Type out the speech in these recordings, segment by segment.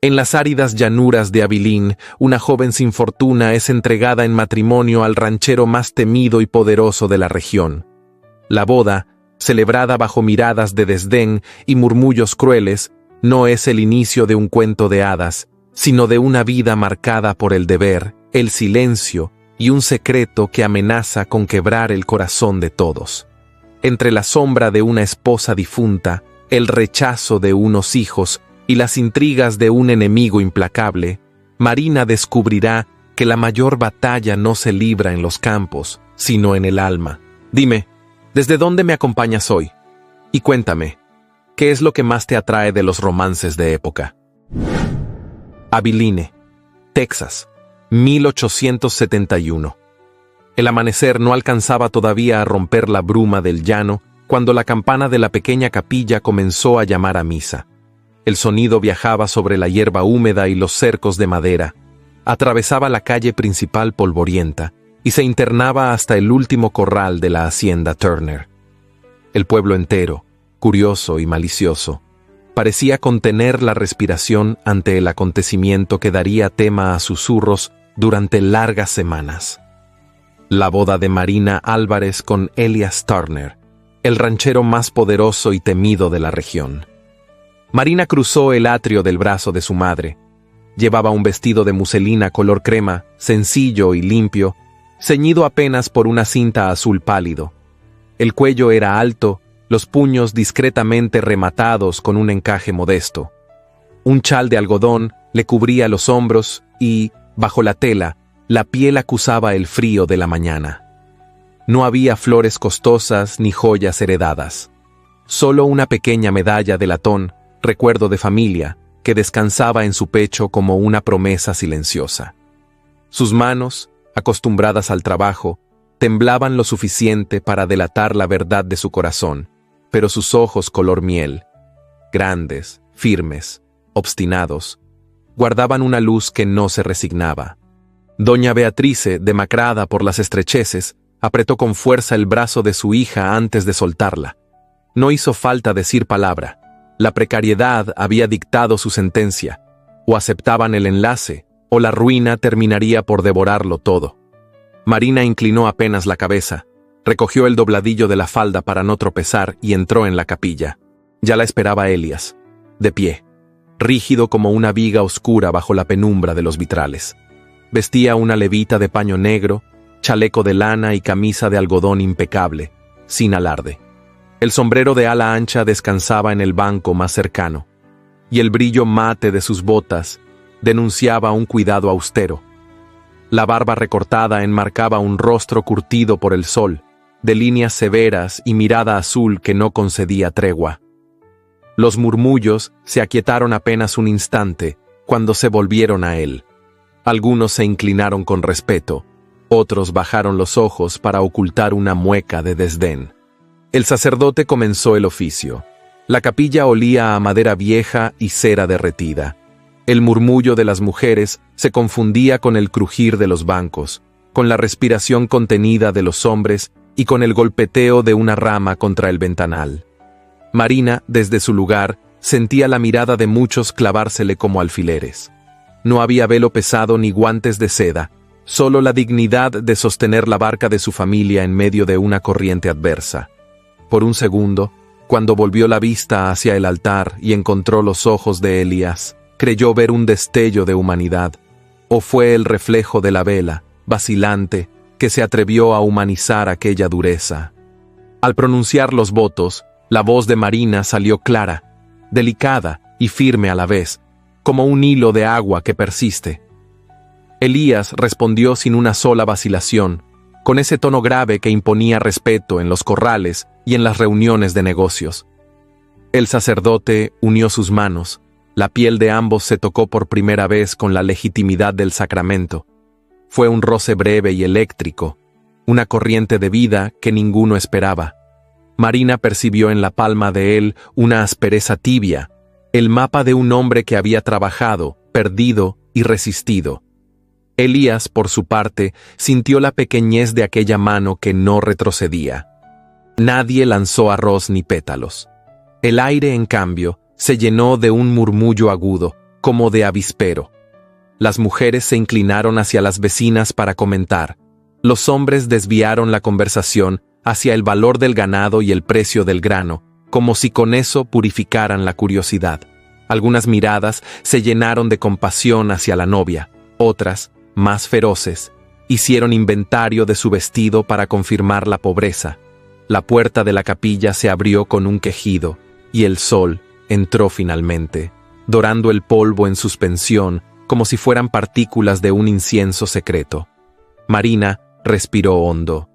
En las áridas llanuras de Abilene, una joven sin fortuna es entregada en matrimonio al ranchero más temido y poderoso de la región. La boda, celebrada bajo miradas de desdén y murmullos crueles, no es el inicio de un cuento de hadas, sino de una vida marcada por el deber, el silencio y un secreto que amenaza con quebrar el corazón de todos. Entre la sombra de una esposa difunta, el rechazo de unos hijos y las intrigas de un enemigo implacable, Marina descubrirá que la mayor batalla no se libra en los campos, sino en el alma. Dime, ¿desde dónde me acompañas hoy? Y cuéntame, ¿qué es lo que más te atrae de los romances de época? Abilene, Texas, 1871. El amanecer no alcanzaba todavía a romper la bruma del llano cuando la campana de la pequeña capilla comenzó a llamar a misa. El sonido viajaba sobre la hierba húmeda y los cercos de madera, atravesaba la calle principal polvorienta y se internaba hasta el último corral de la hacienda Turner. El pueblo entero, curioso y malicioso, parecía contener la respiración ante el acontecimiento que daría tema a susurros durante largas semanas. La boda de Marina Álvarez con Elias Turner, el ranchero más poderoso y temido de la región. Marina cruzó el atrio del brazo de su madre. Llevaba un vestido de muselina color crema, sencillo y limpio, ceñido apenas por una cinta azul pálido. El cuello era alto, los puños discretamente rematados con un encaje modesto. Un chal de algodón le cubría los hombros y, bajo la tela, la piel acusaba el frío de la mañana. No había flores costosas ni joyas heredadas. Solo una pequeña medalla de latón, recuerdo de familia, que descansaba en su pecho como una promesa silenciosa. Sus manos, acostumbradas al trabajo, temblaban lo suficiente para delatar la verdad de su corazón, pero sus ojos color miel, grandes, firmes, obstinados, guardaban una luz que no se resignaba. Doña Beatrice, demacrada por las estrecheces, apretó con fuerza el brazo de su hija antes de soltarla. No hizo falta decir palabra. La precariedad había dictado su sentencia. O aceptaban el enlace, o la ruina terminaría por devorarlo todo. Marina inclinó apenas la cabeza, recogió el dobladillo de la falda para no tropezar y entró en la capilla. Ya la esperaba Elias, de pie, rígido como una viga oscura bajo la penumbra de los vitrales. Vestía una levita de paño negro, chaleco de lana y camisa de algodón impecable, sin alarde. El sombrero de ala ancha descansaba en el banco más cercano, y el brillo mate de sus botas denunciaba un cuidado austero. La barba recortada enmarcaba un rostro curtido por el sol, de líneas severas y mirada azul que no concedía tregua. Los murmullos se aquietaron apenas un instante cuando se volvieron a él. Algunos se inclinaron con respeto, otros bajaron los ojos para ocultar una mueca de desdén. El sacerdote comenzó el oficio. La capilla olía a madera vieja y cera derretida. El murmullo de las mujeres se confundía con el crujir de los bancos, con la respiración contenida de los hombres y con el golpeteo de una rama contra el ventanal. Marina, desde su lugar, sentía la mirada de muchos clavársele como alfileres. No había velo pesado ni guantes de seda, solo la dignidad de sostener la barca de su familia en medio de una corriente adversa. Por un segundo, cuando volvió la vista hacia el altar y encontró los ojos de Elías, creyó ver un destello de humanidad, o fue el reflejo de la vela, vacilante, que se atrevió a humanizar aquella dureza. Al pronunciar los votos, la voz de Marina salió clara, delicada y firme a la vez, como un hilo de agua que persiste. Elías respondió sin una sola vacilación, con ese tono grave que imponía respeto en los corrales y en las reuniones de negocios. El sacerdote unió sus manos, la piel de ambos se tocó por primera vez con la legitimidad del sacramento. Fue un roce breve y eléctrico, una corriente de vida que ninguno esperaba. Marina percibió en la palma de él una aspereza tibia, el mapa de un hombre que había trabajado, perdido y resistido. Elías, por su parte, sintió la pequeñez de aquella mano que no retrocedía. Nadie lanzó arroz ni pétalos. El aire, en cambio, se llenó de un murmullo agudo, como de avispero. Las mujeres se inclinaron hacia las vecinas para comentar. Los hombres desviaron la conversación hacia el valor del ganado y el precio del grano, como si con eso purificaran la curiosidad. Algunas miradas se llenaron de compasión hacia la novia, otras, más feroces, hicieron inventario de su vestido para confirmar la pobreza. La puerta de la capilla se abrió con un quejido, y el sol entró finalmente, dorando el polvo en suspensión como si fueran partículas de un incienso secreto. Marina respiró hondo.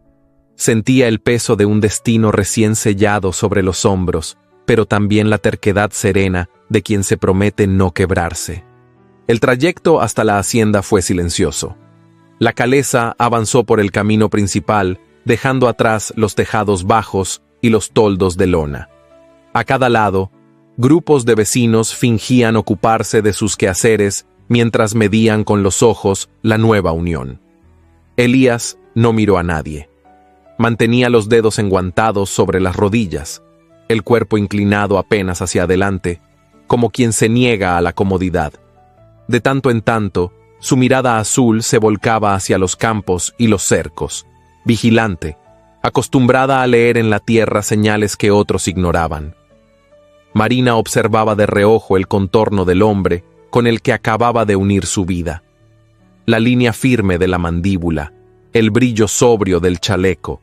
Sentía el peso de un destino recién sellado sobre los hombros, pero también la terquedad serena de quien se promete no quebrarse. El trayecto hasta la hacienda fue silencioso. La calesa avanzó por el camino principal, dejando atrás los tejados bajos y los toldos de lona. A cada lado, grupos de vecinos fingían ocuparse de sus quehaceres mientras medían con los ojos la nueva unión. Elías no miró a nadie. Mantenía los dedos enguantados sobre las rodillas, el cuerpo inclinado apenas hacia adelante, como quien se niega a la comodidad. De tanto en tanto, su mirada azul se volcaba hacia los campos y los cercos, vigilante, acostumbrada a leer en la tierra señales que otros ignoraban. Marina observaba de reojo el contorno del hombre con el que acababa de unir su vida. La línea firme de la mandíbula, el brillo sobrio del chaleco,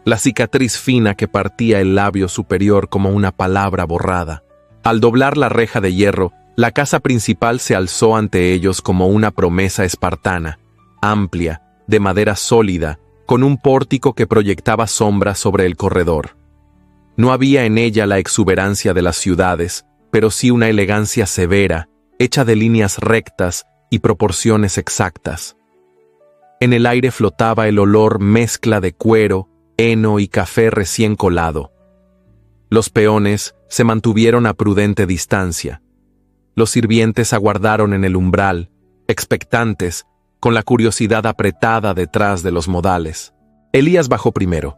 la cicatriz fina que partía el labio superior como una palabra borrada. Al doblar la reja de hierro, la casa principal se alzó ante ellos como una promesa espartana, amplia, de madera sólida, con un pórtico que proyectaba sombra sobre el corredor. No había en ella la exuberancia de las ciudades, pero sí una elegancia severa, hecha de líneas rectas y proporciones exactas. En el aire flotaba el olor mezcla de cuero, heno y café recién colado. Los peones se mantuvieron a prudente distancia. Los sirvientes aguardaron en el umbral, expectantes, con la curiosidad apretada detrás de los modales. Elías bajó primero,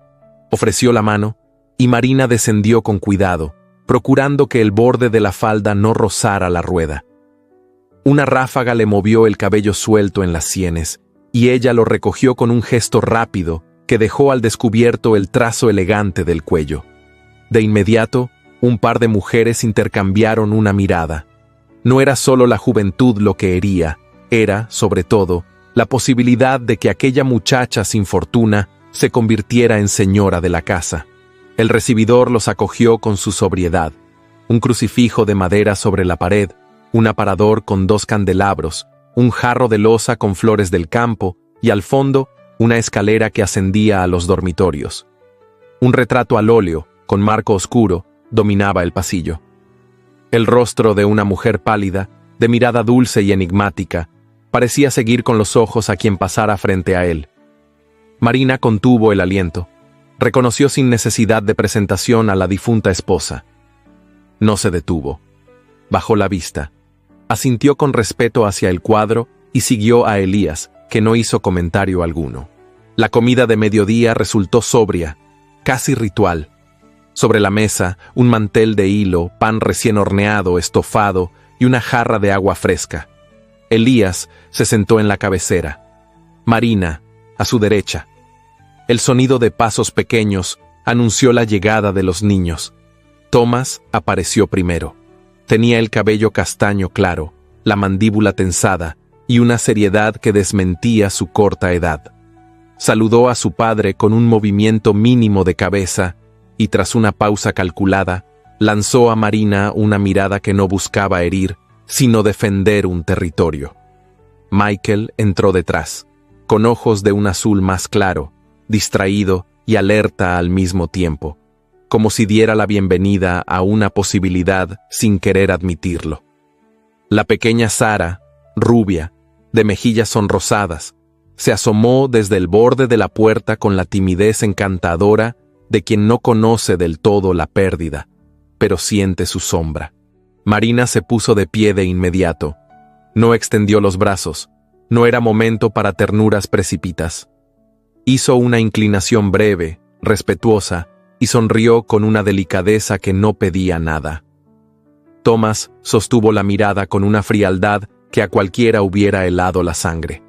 ofreció la mano, y Marina descendió con cuidado, procurando que el borde de la falda no rozara la rueda. Una ráfaga le movió el cabello suelto en las sienes, y ella lo recogió con un gesto rápido que dejó al descubierto el trazo elegante del cuello. De inmediato, un par de mujeres intercambiaron una mirada. No era solo la juventud lo que hería, era, sobre todo, la posibilidad de que aquella muchacha sin fortuna se convirtiera en señora de la casa. El recibidor los acogió con su sobriedad. Un crucifijo de madera sobre la pared, un aparador con 2 candelabros, un jarro de loza con flores del campo y al fondo una escalera que ascendía a los dormitorios. Un retrato al óleo, con marco oscuro, dominaba el pasillo. El rostro de una mujer pálida, de mirada dulce y enigmática, parecía seguir con los ojos a quien pasara frente a él. Marina contuvo el aliento. Reconoció sin necesidad de presentación a la difunta esposa. No se detuvo. Bajó la vista. Asintió con respeto hacia el cuadro y siguió a Elías, que no hizo comentario alguno. La comida de mediodía resultó sobria, casi ritual. Sobre la mesa, un mantel de hilo, pan recién horneado, estofado y una jarra de agua fresca. Elías se sentó en la cabecera. Marina, a su derecha. El sonido de pasos pequeños anunció la llegada de los niños. Tomás apareció primero. Tenía el cabello castaño claro, la mandíbula tensada y una seriedad que desmentía su corta edad. Saludó a su padre con un movimiento mínimo de cabeza y tras una pausa calculada, lanzó a Marina una mirada que no buscaba herir, sino defender un territorio. Michael entró detrás, con ojos de un azul más claro, distraído y alerta al mismo tiempo, como si diera la bienvenida a una posibilidad sin querer admitirlo. La pequeña Sara, rubia, de mejillas sonrosadas, se asomó desde el borde de la puerta con la timidez encantadora de quien no conoce del todo la pérdida, pero siente su sombra. Marina se puso de pie de inmediato. No extendió los brazos. No era momento para ternuras precipitas. Hizo una inclinación breve, respetuosa, y sonrió con una delicadeza que no pedía nada. Thomas sostuvo la mirada con una frialdad que a cualquiera hubiera helado la sangre.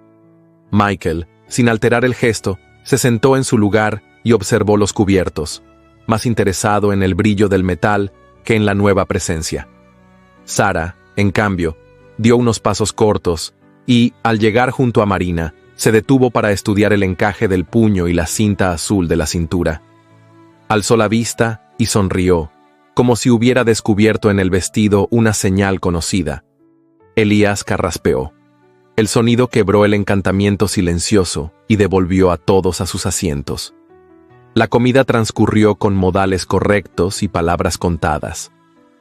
Michael, sin alterar el gesto, se sentó en su lugar y observó los cubiertos, más interesado en el brillo del metal que en la nueva presencia. Sarah, en cambio, dio unos pasos cortos y, al llegar junto a Marina, se detuvo para estudiar el encaje del puño y la cinta azul de la cintura. Alzó la vista y sonrió, como si hubiera descubierto en el vestido una señal conocida. Elías carraspeó. El sonido quebró el encantamiento silencioso y devolvió a todos a sus asientos. La comida transcurrió con modales correctos y palabras contadas.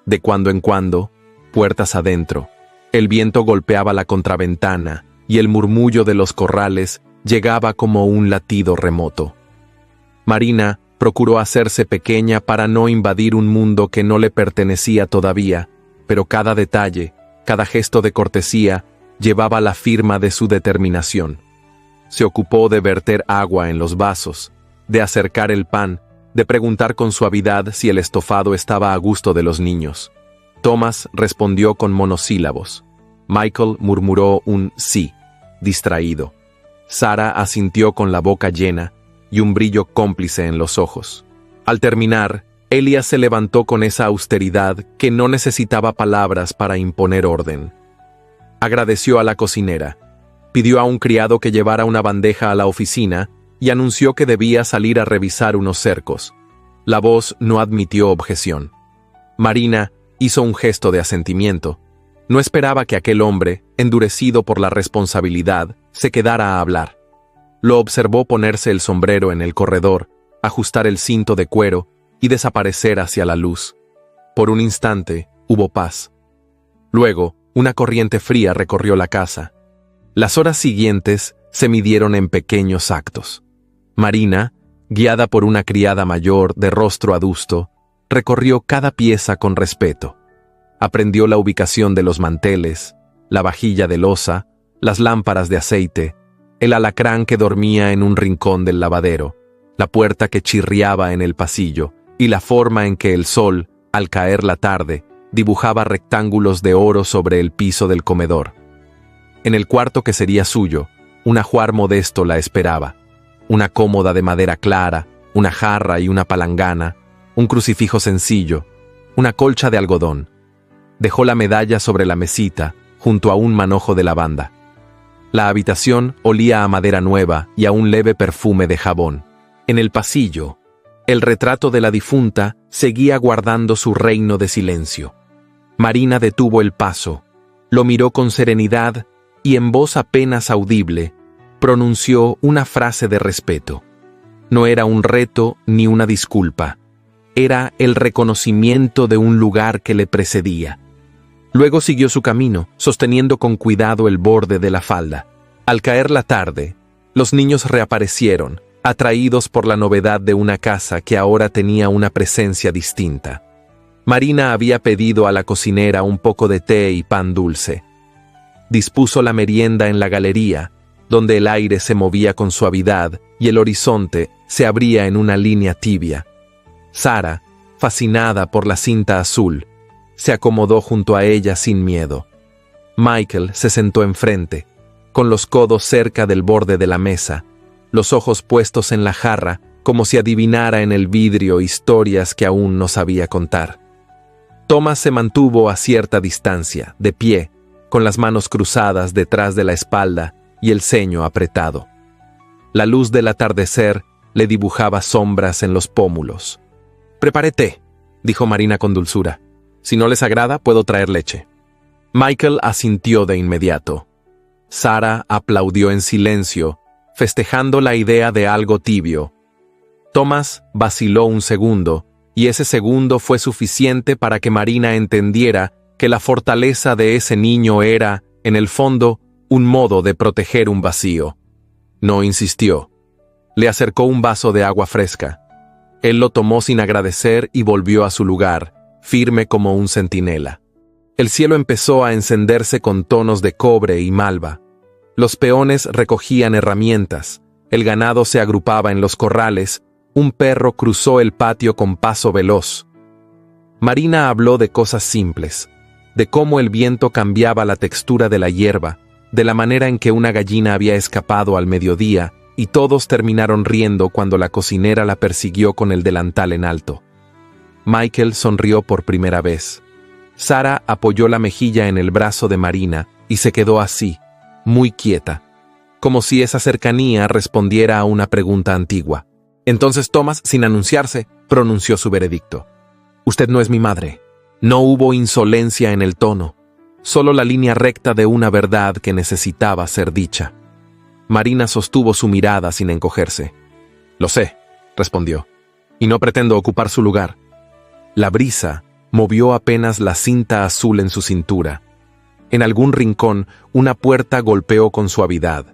De cuando en cuando, puertas adentro, el viento golpeaba la contraventana y el murmullo de los corrales llegaba como un latido remoto. Marina procuró hacerse pequeña para no invadir un mundo que no le pertenecía todavía, pero cada detalle, cada gesto de cortesía, llevaba la firma de su determinación. Se ocupó de verter agua en los vasos, de acercar el pan, de preguntar con suavidad si el estofado estaba a gusto de los niños. Thomas respondió con monosílabos. Michael murmuró un sí, distraído. Sarah asintió con la boca llena y un brillo cómplice en los ojos. Al terminar, Elías se levantó con esa austeridad que no necesitaba palabras para imponer orden. Agradeció a la cocinera, pidió a un criado que llevara una bandeja a la oficina y anunció que debía salir a revisar unos cercos. La voz no admitió objeción. Marina hizo un gesto de asentimiento. No esperaba que aquel hombre, endurecido por la responsabilidad, se quedara a hablar. Lo observó ponerse el sombrero en el corredor, ajustar el cinto de cuero y desaparecer hacia la luz. Por un instante hubo paz. Luego, una corriente fría recorrió la casa. Las horas siguientes se midieron en pequeños actos. Marina, guiada por una criada mayor de rostro adusto, recorrió cada pieza con respeto. Aprendió la ubicación de los manteles, la vajilla de loza, las lámparas de aceite, el alacrán que dormía en un rincón del lavadero, la puerta que chirriaba en el pasillo y la forma en que el sol, al caer la tarde, dibujaba rectángulos de oro sobre el piso del comedor. En el cuarto que sería suyo, un ajuar modesto la esperaba. Una cómoda de madera clara, una jarra y una palangana, un crucifijo sencillo, una colcha de algodón. Dejó la medalla sobre la mesita, junto a un manojo de lavanda. La habitación olía a madera nueva y a un leve perfume de jabón. En el pasillo, el retrato de la difunta seguía guardando su reino de silencio. Marina detuvo el paso, lo miró con serenidad y en voz apenas audible, pronunció una frase de respeto. No era un reto ni una disculpa. Era el reconocimiento de un lugar que le precedía. Luego siguió su camino, sosteniendo con cuidado el borde de la falda. Al caer la tarde, los niños reaparecieron, atraídos por la novedad de una casa que ahora tenía una presencia distinta. Marina había pedido a la cocinera un poco de té y pan dulce. Dispuso la merienda en la galería, donde el aire se movía con suavidad y el horizonte se abría en una línea tibia. Sarah, fascinada por la cinta azul, se acomodó junto a ella sin miedo. Michael se sentó enfrente, con los codos cerca del borde de la mesa, los ojos puestos en la jarra, como si adivinara en el vidrio historias que aún no sabía contar. Thomas se mantuvo a cierta distancia, de pie, con las manos cruzadas detrás de la espalda y el ceño apretado. La luz del atardecer le dibujaba sombras en los pómulos. «Preparé té», dijo Marina con dulzura. «Si no les agrada, puedo traer leche». Michael asintió de inmediato. Sarah aplaudió en silencio, festejando la idea de algo tibio. Thomas vaciló un segundo, y ese segundo fue suficiente para que Marina entendiera que la fortaleza de ese niño era, en el fondo, un modo de proteger un vacío. No insistió. Le acercó un vaso de agua fresca. Él lo tomó sin agradecer y volvió a su lugar, firme como un centinela. El cielo empezó a encenderse con tonos de cobre y malva. Los peones recogían herramientas, el ganado se agrupaba en los corrales, un perro cruzó el patio con paso veloz. Marina habló de cosas simples, de cómo el viento cambiaba la textura de la hierba, de la manera en que una gallina había escapado al mediodía, y todos terminaron riendo cuando la cocinera la persiguió con el delantal en alto. Michael sonrió por primera vez. Sara apoyó la mejilla en el brazo de Marina y se quedó así, muy quieta, como si esa cercanía respondiera a una pregunta antigua. Entonces Thomas, sin anunciarse, pronunció su veredicto. «Usted no es mi madre». No hubo insolencia en el tono, solo la línea recta de una verdad que necesitaba ser dicha. Marina sostuvo su mirada sin encogerse. «Lo sé», respondió, «y no pretendo ocupar su lugar». La brisa movió apenas la cinta azul en su cintura. En algún rincón, una puerta golpeó con suavidad.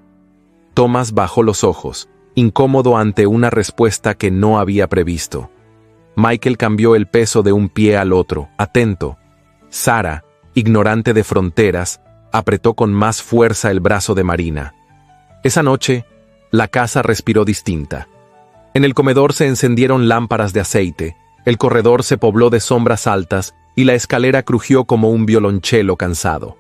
Thomas bajó los ojos, incómodo ante una respuesta que no había previsto. Michael cambió el peso de un pie al otro, atento. Sara, ignorante de fronteras, apretó con más fuerza el brazo de Marina. Esa noche, la casa respiró distinta. En el comedor se encendieron lámparas de aceite, el corredor se pobló de sombras altas y la escalera crujió como un violonchelo cansado.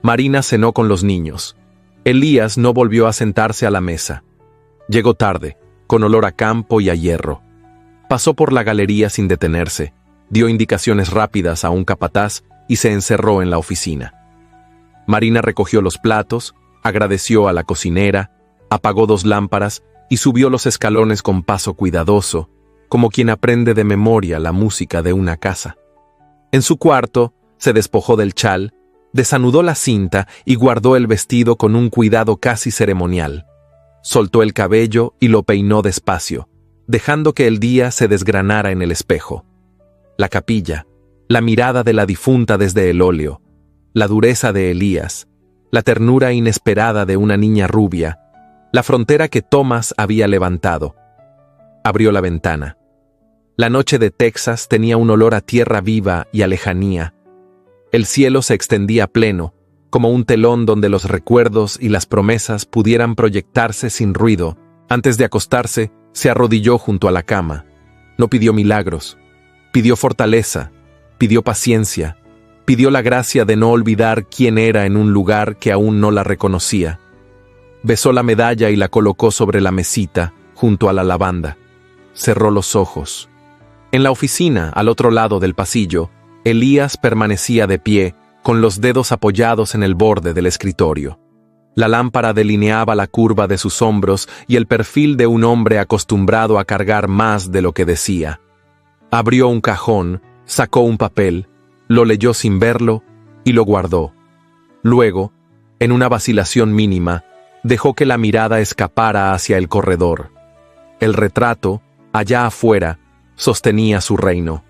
Marina cenó con los niños. Elías no volvió a sentarse a la mesa. Llegó tarde, con olor a campo y a hierro. Pasó por la galería sin detenerse, dio indicaciones rápidas a un capataz y se encerró en la oficina. Marina recogió los platos, agradeció a la cocinera, apagó 2 lámparas y subió los escalones con paso cuidadoso, como quien aprende de memoria la música de una casa. En su cuarto, se despojó del chal, desanudó la cinta y guardó el vestido con un cuidado casi ceremonial. Soltó el cabello y lo peinó despacio, dejando que el día se desgranara en el espejo. La capilla, la mirada de la difunta desde el óleo, la dureza de Elías, la ternura inesperada de una niña rubia, la frontera que Thomas había levantado. Abrió la ventana. La noche de Texas tenía un olor a tierra viva y a lejanía. El cielo se extendía pleno, como un telón donde los recuerdos y las promesas pudieran proyectarse sin ruido. Antes de acostarse, se arrodilló junto a la cama. No pidió milagros, pidió fortaleza, pidió paciencia, pidió la gracia de no olvidar quién era en un lugar que aún no la reconocía. Besó la medalla y la colocó sobre la mesita, junto a la lavanda. Cerró los ojos. En la oficina, al otro lado del pasillo, Elías permanecía de pie, con los dedos apoyados en el borde del escritorio. La lámpara delineaba la curva de sus hombros y el perfil de un hombre acostumbrado a cargar más de lo que decía. Abrió un cajón, sacó un papel, lo leyó sin verlo y lo guardó. Luego, en una vacilación mínima, dejó que la mirada escapara hacia el corredor. El retrato, allá afuera, sostenía su reino.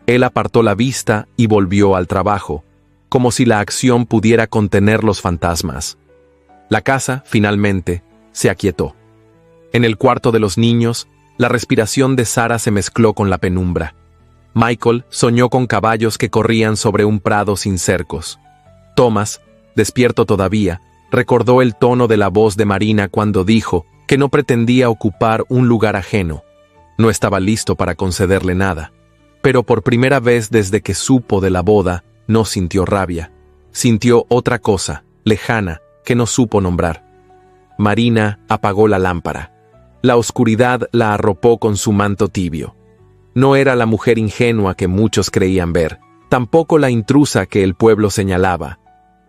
Él apartó la vista y volvió al trabajo, como si la acción pudiera contener los fantasmas. La casa, finalmente, se aquietó. En el cuarto de los niños, la respiración de Sara se mezcló con la penumbra. Michael soñó con caballos que corrían sobre un prado sin cercos. Thomas, despierto todavía, recordó el tono de la voz de Marina cuando dijo que no pretendía ocupar un lugar ajeno. No estaba listo para concederle nada, pero por primera vez desde que supo de la boda, no sintió rabia. Sintió otra cosa, lejana, que no supo nombrar. Marina apagó la lámpara. La oscuridad la arropó con su manto tibio. No era la mujer ingenua que muchos creían ver, tampoco la intrusa que el pueblo señalaba.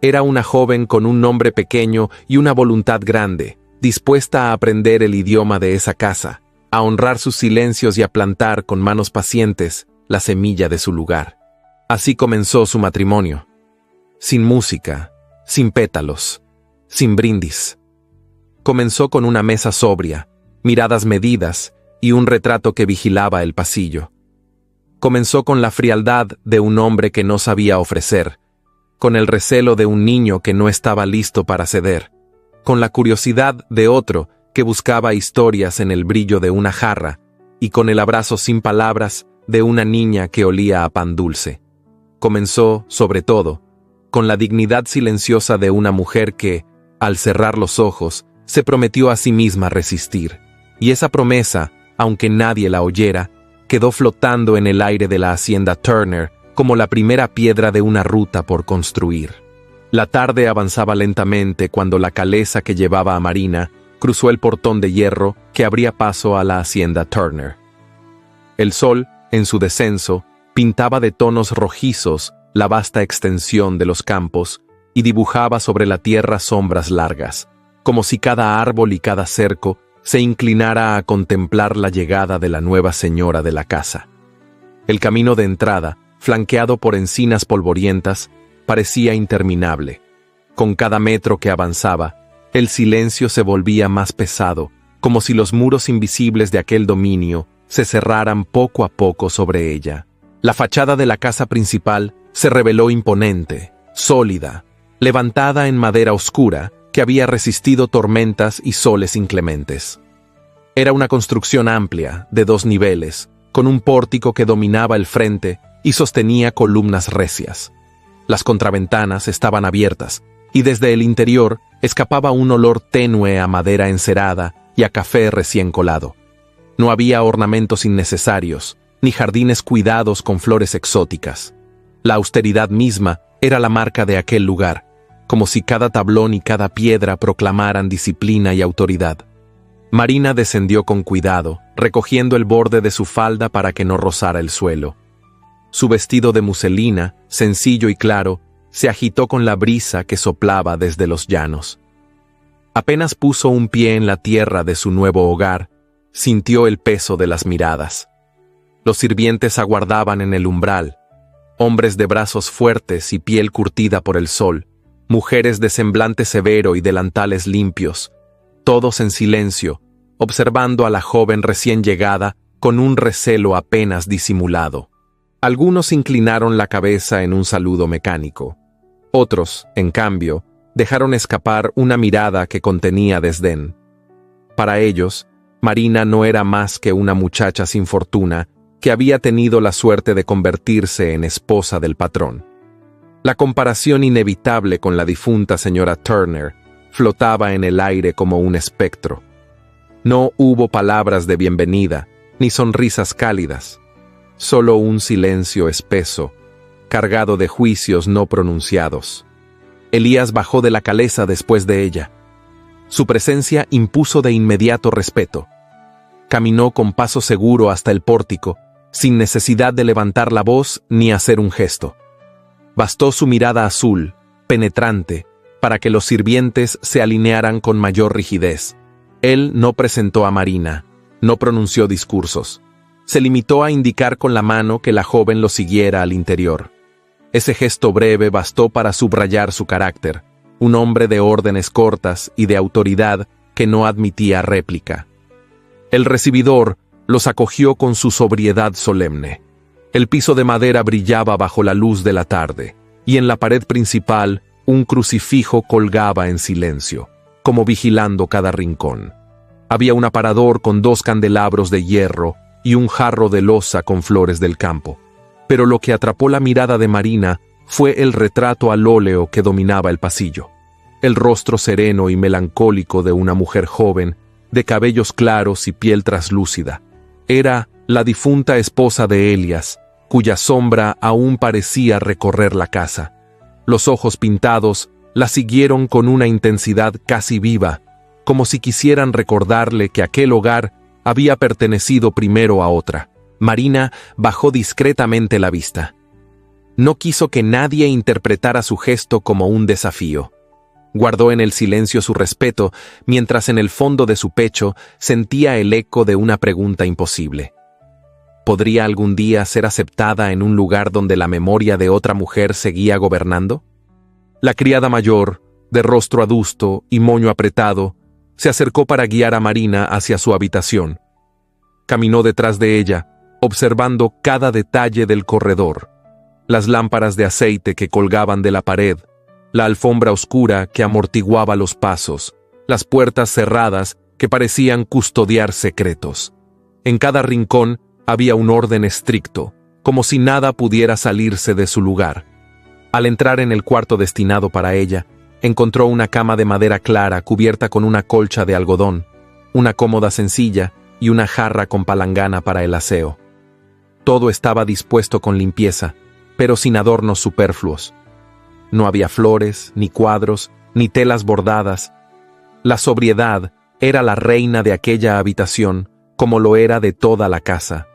Era una joven con un nombre pequeño y una voluntad grande, dispuesta a aprender el idioma de esa casa, a honrar sus silencios y a plantar con manos pacientes la semilla de su lugar. Así comenzó su matrimonio. Sin música, sin pétalos, sin brindis. Comenzó con una mesa sobria, miradas medidas y un retrato que vigilaba el pasillo. Comenzó con la frialdad de un hombre que no sabía ofrecer, con el recelo de un niño que no estaba listo para ceder, con la curiosidad de otro que buscaba historias en el brillo de una jarra y con el abrazo sin palabras de una niña que olía a pan dulce. Comenzó, sobre todo, con la dignidad silenciosa de una mujer que, al cerrar los ojos, se prometió a sí misma resistir, y esa promesa, aunque nadie la oyera, quedó flotando en el aire de la hacienda Turner como la primera piedra de una ruta por construir. La tarde avanzaba lentamente cuando la calesa que llevaba a Marina cruzó el portón de hierro que abría paso a la hacienda Turner. El sol, en su descenso, pintaba de tonos rojizos la vasta extensión de los campos y dibujaba sobre la tierra sombras largas, como si cada árbol y cada cerco se inclinara a contemplar la llegada de la nueva señora de la casa. El camino de entrada, flanqueado por encinas polvorientas, parecía interminable. Con cada metro que avanzaba, el silencio se volvía más pesado, como si los muros invisibles de aquel dominio se cerraran poco a poco sobre ella. La fachada de la casa principal se reveló imponente, sólida, levantada en madera oscura que había resistido tormentas y soles inclementes. Era una construcción amplia, de 2 niveles, con un pórtico que dominaba el frente y sostenía columnas recias. Las contraventanas estaban abiertas, y desde el interior escapaba un olor tenue a madera encerada y a café recién colado. No había ornamentos innecesarios, ni jardines cuidados con flores exóticas. La austeridad misma era la marca de aquel lugar, como si cada tablón y cada piedra proclamaran disciplina y autoridad. Marina descendió con cuidado, recogiendo el borde de su falda para que no rozara el suelo. Su vestido de muselina, sencillo y claro, se agitó con la brisa que soplaba desde los llanos. Apenas puso un pie en la tierra de su nuevo hogar, sintió el peso de las miradas. Los sirvientes aguardaban en el umbral, hombres de brazos fuertes y piel curtida por el sol, mujeres de semblante severo y delantales limpios, todos en silencio, observando a la joven recién llegada con un recelo apenas disimulado. Algunos inclinaron la cabeza en un saludo mecánico. Otros, en cambio, dejaron escapar una mirada que contenía desdén. Para ellos, Marina no era más que una muchacha sin fortuna que había tenido la suerte de convertirse en esposa del patrón. La comparación inevitable con la difunta señora Turner flotaba en el aire como un espectro. No hubo palabras de bienvenida, ni sonrisas cálidas. Solo un silencio espeso, cargado de juicios no pronunciados. Elías bajó de la calesa después de ella. Su presencia impuso de inmediato respeto. Caminó con paso seguro hasta el pórtico, sin necesidad de levantar la voz ni hacer un gesto. Bastó su mirada azul, penetrante, para que los sirvientes se alinearan con mayor rigidez. Él no presentó a Marina, no pronunció discursos. Se limitó a indicar con la mano que la joven lo siguiera al interior. Ese gesto breve bastó para subrayar su carácter, un hombre de órdenes cortas y de autoridad que no admitía réplica. El recibidor los acogió con su sobriedad solemne. El piso de madera brillaba bajo la luz de la tarde, y en la pared principal un crucifijo colgaba en silencio, como vigilando cada rincón. Había un aparador con 2 candelabros de hierro y un jarro de loza con flores del campo. Pero lo que atrapó la mirada de Marina fue el retrato al óleo que dominaba el pasillo. El rostro sereno y melancólico de una mujer joven, de cabellos claros y piel traslúcida. Era la difunta esposa de Elias, cuya sombra aún parecía recorrer la casa. Los ojos pintados la siguieron con una intensidad casi viva, como si quisieran recordarle que aquel hogar había pertenecido primero a otra. Marina bajó discretamente la vista. No quiso que nadie interpretara su gesto como un desafío. Guardó en el silencio su respeto, mientras en el fondo de su pecho sentía el eco de una pregunta imposible. ¿Podría algún día ser aceptada en un lugar donde la memoria de otra mujer seguía gobernando? La criada mayor, de rostro adusto y moño apretado, se acercó para guiar a Marina hacia su habitación. Caminó detrás de ella, observando cada detalle del corredor, las lámparas de aceite que colgaban de la pared, la alfombra oscura que amortiguaba los pasos, las puertas cerradas que parecían custodiar secretos. En cada rincón había un orden estricto, como si nada pudiera salirse de su lugar. Al entrar en el cuarto destinado para ella, encontró una cama de madera clara cubierta con una colcha de algodón, una cómoda sencilla y una jarra con palangana para el aseo. Todo estaba dispuesto con limpieza, pero sin adornos superfluos. No había flores, ni cuadros, ni telas bordadas. La sobriedad era la reina de aquella habitación, como lo era de toda la casa.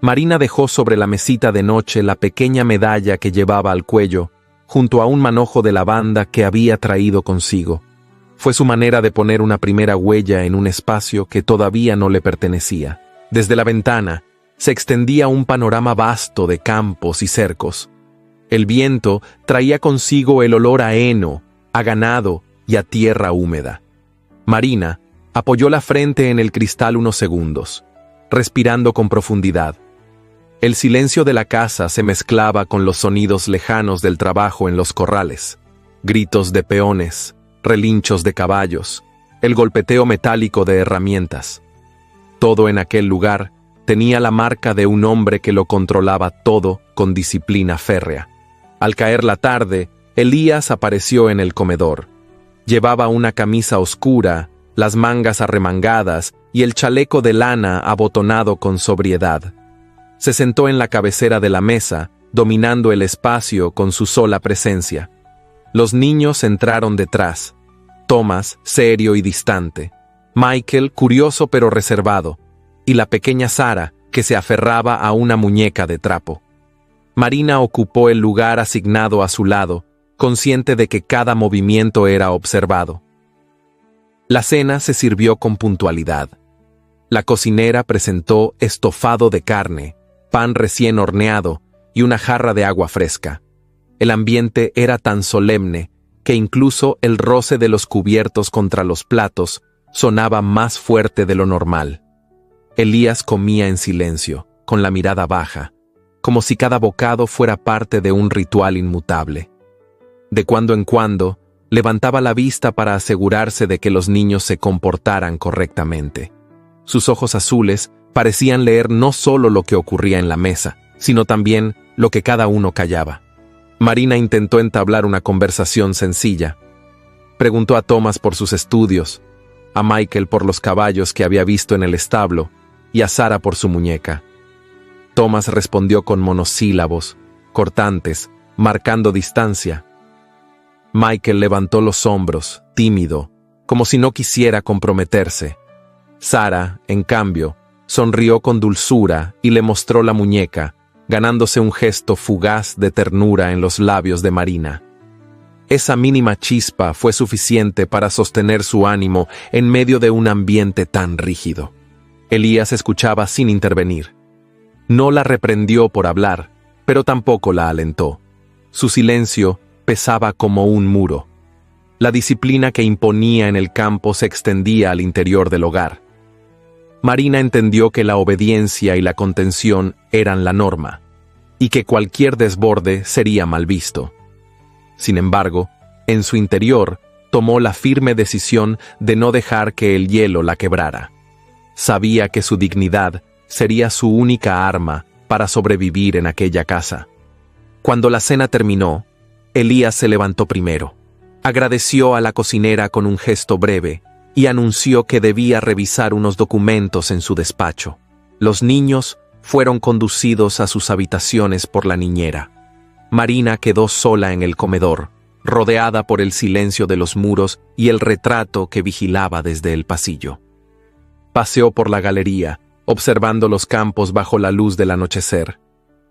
Marina dejó sobre la mesita de noche la pequeña medalla que llevaba al cuello, junto a un manojo de lavanda que había traído consigo. Fue su manera de poner una primera huella en un espacio que todavía no le pertenecía. Desde la ventana se extendía un panorama vasto de campos y cercos. El viento traía consigo el olor a heno, a ganado y a tierra húmeda. Marina apoyó la frente en el cristal unos segundos, respirando con profundidad. El silencio de la casa se mezclaba con los sonidos lejanos del trabajo en los corrales. Gritos de peones, relinchos de caballos, el golpeteo metálico de herramientas. Todo en aquel lugar tenía la marca de un hombre que lo controlaba todo con disciplina férrea. Al caer la tarde, Elías apareció en el comedor. Llevaba una camisa oscura, las mangas arremangadas y el chaleco de lana abotonado con sobriedad. Se sentó en la cabecera de la mesa, dominando el espacio con su sola presencia. Los niños entraron detrás. Thomas, serio y distante. Michael, curioso pero reservado. Y la pequeña Sara, que se aferraba a una muñeca de trapo. Marina ocupó el lugar asignado a su lado, consciente de que cada movimiento era observado. La cena se sirvió con puntualidad. La cocinera presentó estofado de carne, pan recién horneado y una jarra de agua fresca. El ambiente era tan solemne que incluso el roce de los cubiertos contra los platos sonaba más fuerte de lo normal. Elías comía en silencio, con la mirada baja, como si cada bocado fuera parte de un ritual inmutable. De cuando en cuando, levantaba la vista para asegurarse de que los niños se comportaran correctamente. Sus ojos azules parecían leer no solo lo que ocurría en la mesa, sino también lo que cada uno callaba. Marina intentó entablar una conversación sencilla. Preguntó a Thomas por sus estudios, a Michael por los caballos que había visto en el establo y a Sara por su muñeca. Thomas respondió con monosílabos, cortantes, marcando distancia. Michael levantó los hombros, tímido, como si no quisiera comprometerse. Sara, en cambio, sonrió con dulzura y le mostró la muñeca, ganándose un gesto fugaz de ternura en los labios de Marina. Esa mínima chispa fue suficiente para sostener su ánimo en medio de un ambiente tan rígido. Elías escuchaba sin intervenir. No la reprendió por hablar, pero tampoco la alentó. Su silencio pesaba como un muro. La disciplina que imponía en el campo se extendía al interior del hogar. Marina entendió que la obediencia y la contención eran la norma, y que cualquier desborde sería mal visto. Sin embargo, en su interior, tomó la firme decisión de no dejar que el hielo la quebrara. Sabía que su dignidad sería su única arma para sobrevivir en aquella casa. Cuando la cena terminó, Elías se levantó primero. Agradeció a la cocinera con un gesto breve y anunció que debía revisar unos documentos en su despacho. Los niños fueron conducidos a sus habitaciones por la niñera. Marina quedó sola en el comedor, rodeada por el silencio de los muros y el retrato que vigilaba desde el pasillo. Paseó por la galería, observando los campos bajo la luz del anochecer.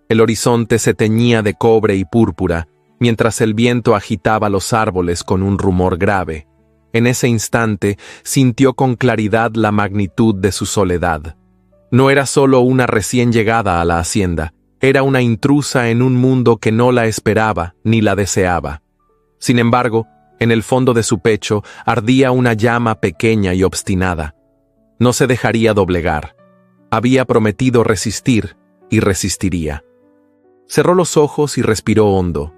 El horizonte se teñía de cobre y púrpura, mientras el viento agitaba los árboles con un rumor grave. En ese instante sintió con claridad la magnitud de su soledad. No era solo una recién llegada a la hacienda, era una intrusa en un mundo que no la esperaba ni la deseaba. Sin embargo, en el fondo de su pecho ardía una llama pequeña y obstinada. No se dejaría doblegar. Había prometido resistir y resistiría. Cerró los ojos y respiró hondo.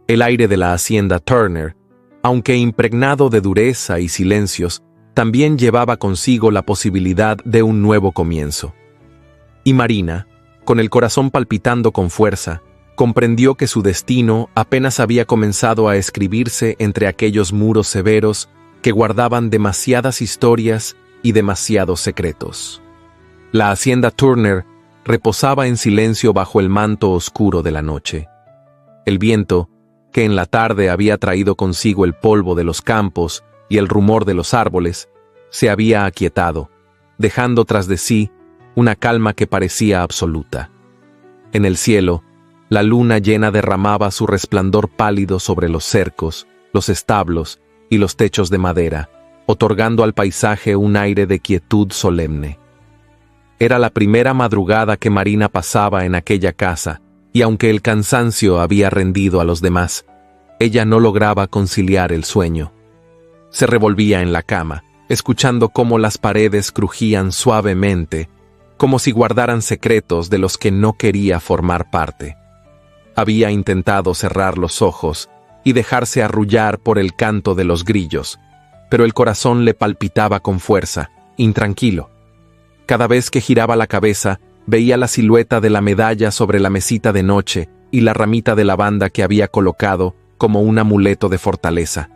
El aire de la hacienda Turner, aunque impregnado de dureza y silencios, también llevaba consigo la posibilidad de un nuevo comienzo. Y Marina, con el corazón palpitando con fuerza, comprendió que su destino apenas había comenzado a escribirse entre aquellos muros severos que guardaban demasiadas historias y demasiados secretos. La hacienda Turner reposaba en silencio bajo el manto oscuro de la noche. El viento, que en la tarde había traído consigo el polvo de los campos y el rumor de los árboles, se había aquietado, dejando tras de sí una calma que parecía absoluta. En el cielo, la luna llena derramaba su resplandor pálido sobre los cercos, los establos y los techos de madera, otorgando al paisaje un aire de quietud solemne. Era la primera madrugada que Marina pasaba en aquella casa, y aunque el cansancio había rendido a los demás, ella no lograba conciliar el sueño. Se revolvía en la cama, escuchando cómo las paredes crujían suavemente, como si guardaran secretos de los que no quería formar parte. Había intentado cerrar los ojos y dejarse arrullar por el canto de los grillos, pero el corazón le palpitaba con fuerza, intranquilo. Cada vez que giraba la cabeza, veía la silueta de la medalla sobre la mesita de noche y la ramita de lavanda que había colocado como un amuleto de fortaleza.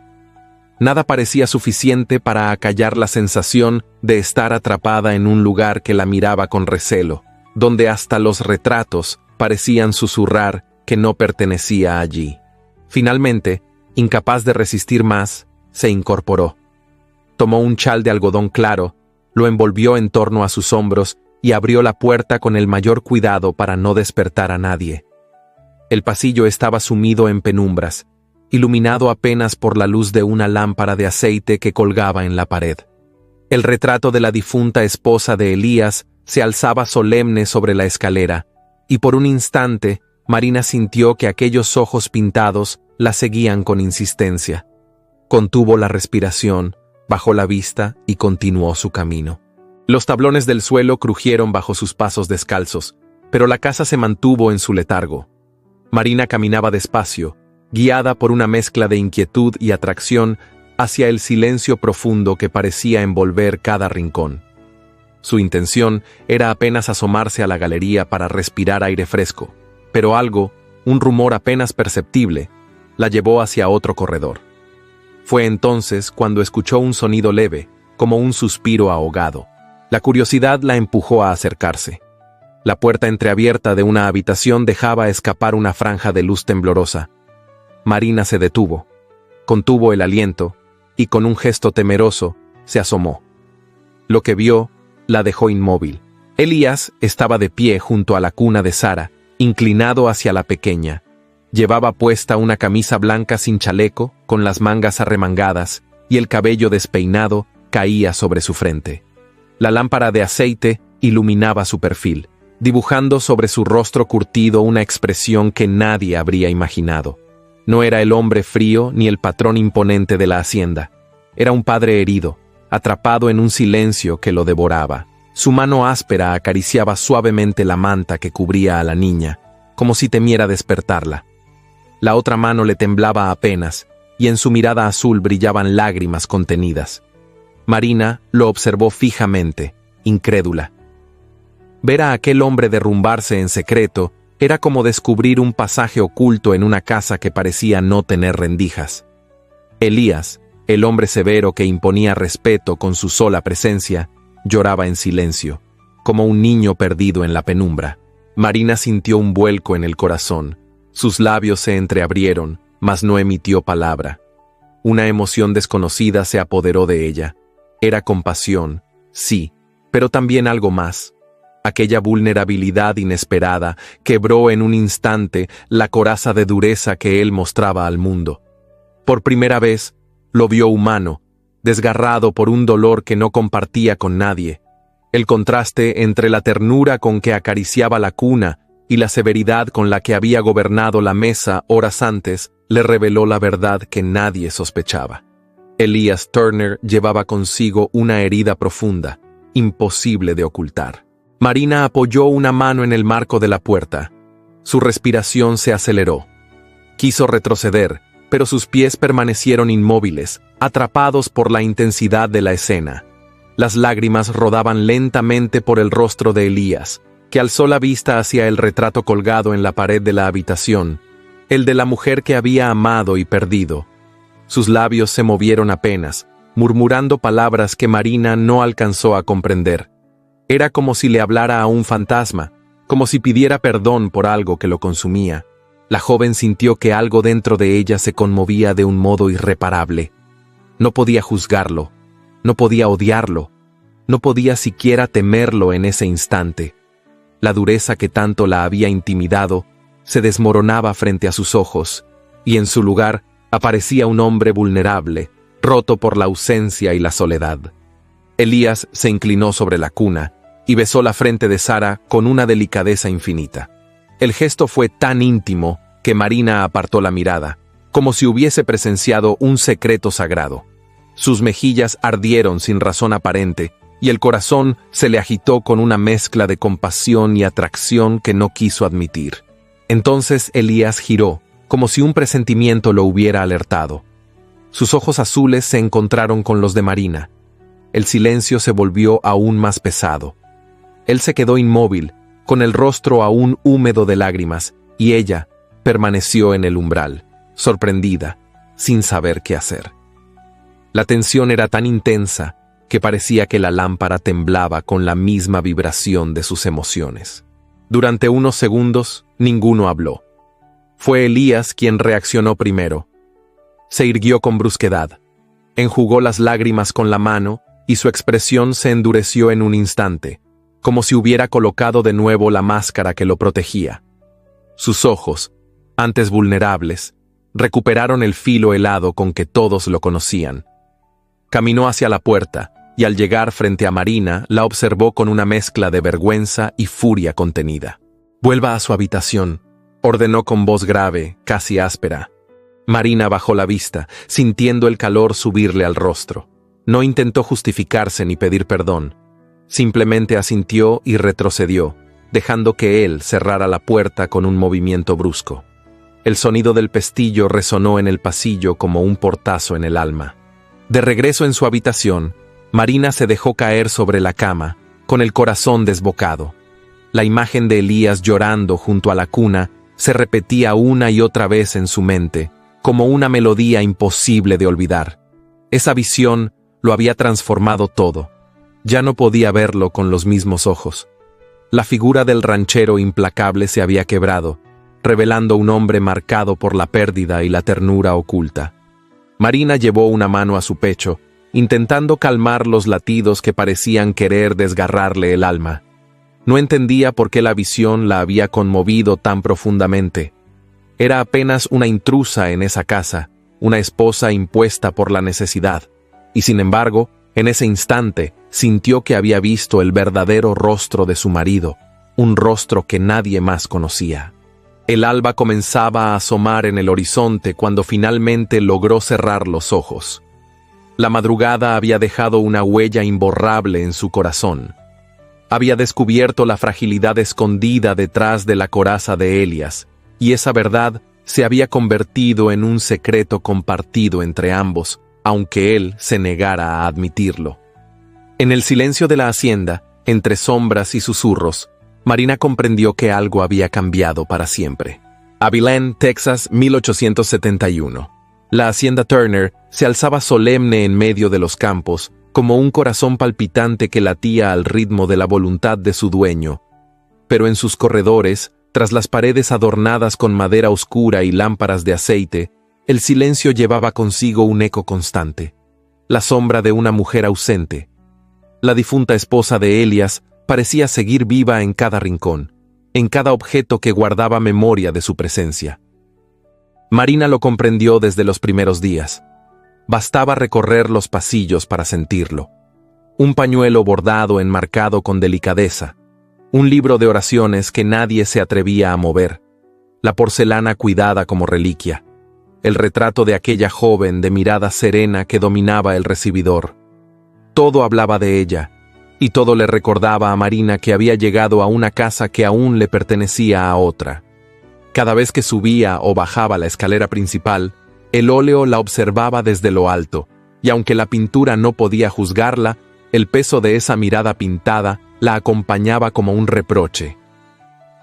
Nada parecía suficiente para acallar la sensación de estar atrapada en un lugar que la miraba con recelo, donde hasta los retratos parecían susurrar que no pertenecía allí. Finalmente, incapaz de resistir más, se incorporó. Tomó un chal de algodón claro, lo envolvió en torno a sus hombros y abrió la puerta con el mayor cuidado para no despertar a nadie. El pasillo estaba sumido en penumbras, iluminado apenas por la luz de una lámpara de aceite que colgaba en la pared. El retrato de la difunta esposa de Elías se alzaba solemne sobre la escalera, y por un instante Marina sintió que aquellos ojos pintados la seguían con insistencia. Contuvo la respiración, bajó la vista y continuó su camino. Los tablones del suelo crujieron bajo sus pasos descalzos, pero la casa se mantuvo en su letargo. Marina caminaba despacio, guiada por una mezcla de inquietud y atracción hacia el silencio profundo que parecía envolver cada rincón. Su intención era apenas asomarse a la galería para respirar aire fresco, pero algo, un rumor apenas perceptible, la llevó hacia otro corredor. Fue entonces cuando escuchó un sonido leve, como un suspiro ahogado. La curiosidad la empujó a acercarse. La puerta entreabierta de una habitación dejaba escapar una franja de luz temblorosa. Marina se detuvo, contuvo el aliento y con un gesto temeroso se asomó. Lo que vio la dejó inmóvil. Elías estaba de pie junto a la cuna de Sara, inclinado hacia la pequeña. Llevaba puesta una camisa blanca sin chaleco, con las mangas arremangadas, y el cabello despeinado caía sobre su frente. La lámpara de aceite iluminaba su perfil, dibujando sobre su rostro curtido una expresión que nadie habría imaginado. No era el hombre frío ni el patrón imponente de la hacienda. Era un padre herido, atrapado en un silencio que lo devoraba. Su mano áspera acariciaba suavemente la manta que cubría a la niña, como si temiera despertarla. La otra mano le temblaba apenas, y en su mirada azul brillaban lágrimas contenidas. Marina lo observó fijamente, incrédula. Ver a aquel hombre derrumbarse en secreto era como descubrir un pasaje oculto en una casa que parecía no tener rendijas. Elías, el hombre severo que imponía respeto con su sola presencia, lloraba en silencio, como un niño perdido en la penumbra. Marina sintió un vuelco en el corazón. Sus labios se entreabrieron, mas no emitió palabra. Una emoción desconocida se apoderó de ella. Era compasión, sí, pero también algo más. Aquella vulnerabilidad inesperada quebró en un instante la coraza de dureza que él mostraba al mundo. Por primera vez, lo vio humano, desgarrado por un dolor que no compartía con nadie. El contraste entre la ternura con que acariciaba la cuna y la severidad con la que había gobernado la mesa horas antes le reveló la verdad que nadie sospechaba. Elías Turner llevaba consigo una herida profunda, imposible de ocultar. Marina apoyó una mano en el marco de la puerta. Su respiración se aceleró. Quiso retroceder, pero sus pies permanecieron inmóviles, atrapados por la intensidad de la escena. Las lágrimas rodaban lentamente por el rostro de Elías, que alzó la vista hacia el retrato colgado en la pared de la habitación, el de la mujer que había amado y perdido. Sus labios se movieron apenas, murmurando palabras que Marina no alcanzó a comprender. Era como si le hablara a un fantasma, como si pidiera perdón por algo que lo consumía. La joven sintió que algo dentro de ella se conmovía de un modo irreparable. No podía juzgarlo, no podía odiarlo, no podía siquiera temerlo en ese instante. La dureza que tanto la había intimidado se desmoronaba frente a sus ojos, y en su lugar aparecía un hombre vulnerable, roto por la ausencia y la soledad. Elías se inclinó sobre la cuna y besó la frente de Sara con una delicadeza infinita. El gesto fue tan íntimo que Marina apartó la mirada, como si hubiese presenciado un secreto sagrado. Sus mejillas ardieron sin razón aparente, y el corazón se le agitó con una mezcla de compasión y atracción que no quiso admitir. Entonces Elías giró, como si un presentimiento lo hubiera alertado. Sus ojos azules se encontraron con los de Marina. El silencio se volvió aún más pesado. Él se quedó inmóvil, con el rostro aún húmedo de lágrimas, y ella permaneció en el umbral, sorprendida, sin saber qué hacer. La tensión era tan intensa que parecía que la lámpara temblaba con la misma vibración de sus emociones. Durante unos segundos, ninguno habló. Fue Elías quien reaccionó primero. Se irguió con brusquedad, enjugó las lágrimas con la mano y su expresión se endureció en un instante, como si hubiera colocado de nuevo la máscara que lo protegía. Sus ojos, antes vulnerables, recuperaron el filo helado con que todos lo conocían. Caminó hacia la puerta y al llegar frente a Marina la observó con una mezcla de vergüenza y furia contenida. «Vuelva a su habitación», ordenó con voz grave, casi áspera. Marina bajó la vista, sintiendo el calor subirle al rostro. No intentó justificarse ni pedir perdón. Simplemente asintió y retrocedió, dejando que él cerrara la puerta con un movimiento brusco. El sonido del pestillo resonó en el pasillo como un portazo en el alma. De regreso en su habitación, Marina se dejó caer sobre la cama, con el corazón desbocado. La imagen de Elías llorando junto a la cuna se repetía una y otra vez en su mente, como una melodía imposible de olvidar. Esa visión lo había transformado todo. Ya no podía verlo con los mismos ojos. La figura del ranchero implacable se había quebrado, revelando un hombre marcado por la pérdida y la ternura oculta. Marina llevó una mano a su pecho, intentando calmar los latidos que parecían querer desgarrarle el alma. No entendía por qué la visión la había conmovido tan profundamente. Era apenas una intrusa en esa casa, una esposa impuesta por la necesidad, y sin embargo, en ese instante, sintió que había visto el verdadero rostro de su marido, un rostro que nadie más conocía. El alba comenzaba a asomar en el horizonte cuando finalmente logró cerrar los ojos. La madrugada había dejado una huella imborrable en su corazón. Había descubierto la fragilidad escondida detrás de la coraza de Elías, y esa verdad se había convertido en un secreto compartido entre ambos, aunque él se negara a admitirlo. En el silencio de la hacienda, entre sombras y susurros, Marina comprendió que algo había cambiado para siempre. Abilene, Texas, 1871. La hacienda Turner se alzaba solemne en medio de los campos, como un corazón palpitante que latía al ritmo de la voluntad de su dueño. Pero en sus corredores, tras las paredes adornadas con madera oscura y lámparas de aceite, el silencio llevaba consigo un eco constante, la sombra de una mujer ausente. La difunta esposa de Elías parecía seguir viva en cada rincón, en cada objeto que guardaba memoria de su presencia. Marina lo comprendió desde los primeros días. Bastaba recorrer los pasillos para sentirlo. Un pañuelo bordado enmarcado con delicadeza, un libro de oraciones que nadie se atrevía a mover, la porcelana cuidada como reliquia, el retrato de aquella joven de mirada serena que dominaba el recibidor. Todo hablaba de ella, y todo le recordaba a Marina que había llegado a una casa que aún le pertenecía a otra. Cada vez que subía o bajaba la escalera principal, el óleo la observaba desde lo alto, y aunque la pintura no podía juzgarla, el peso de esa mirada pintada la acompañaba como un reproche.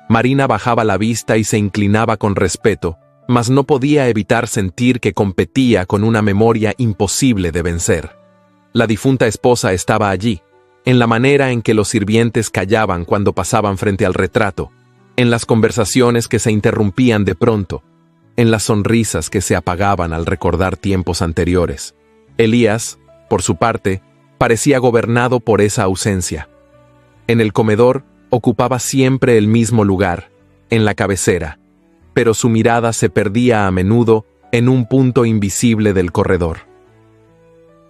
Marina bajaba la vista y se inclinaba con respeto, mas no podía evitar sentir que competía con una memoria imposible de vencer. La difunta esposa estaba allí, en la manera en que los sirvientes callaban cuando pasaban frente al retrato, en las conversaciones que se interrumpían de pronto, en las sonrisas que se apagaban al recordar tiempos anteriores. Elías, por su parte, parecía gobernado por esa ausencia. En el comedor ocupaba siempre el mismo lugar, en la cabecera, pero su mirada se perdía a menudo en un punto invisible del corredor.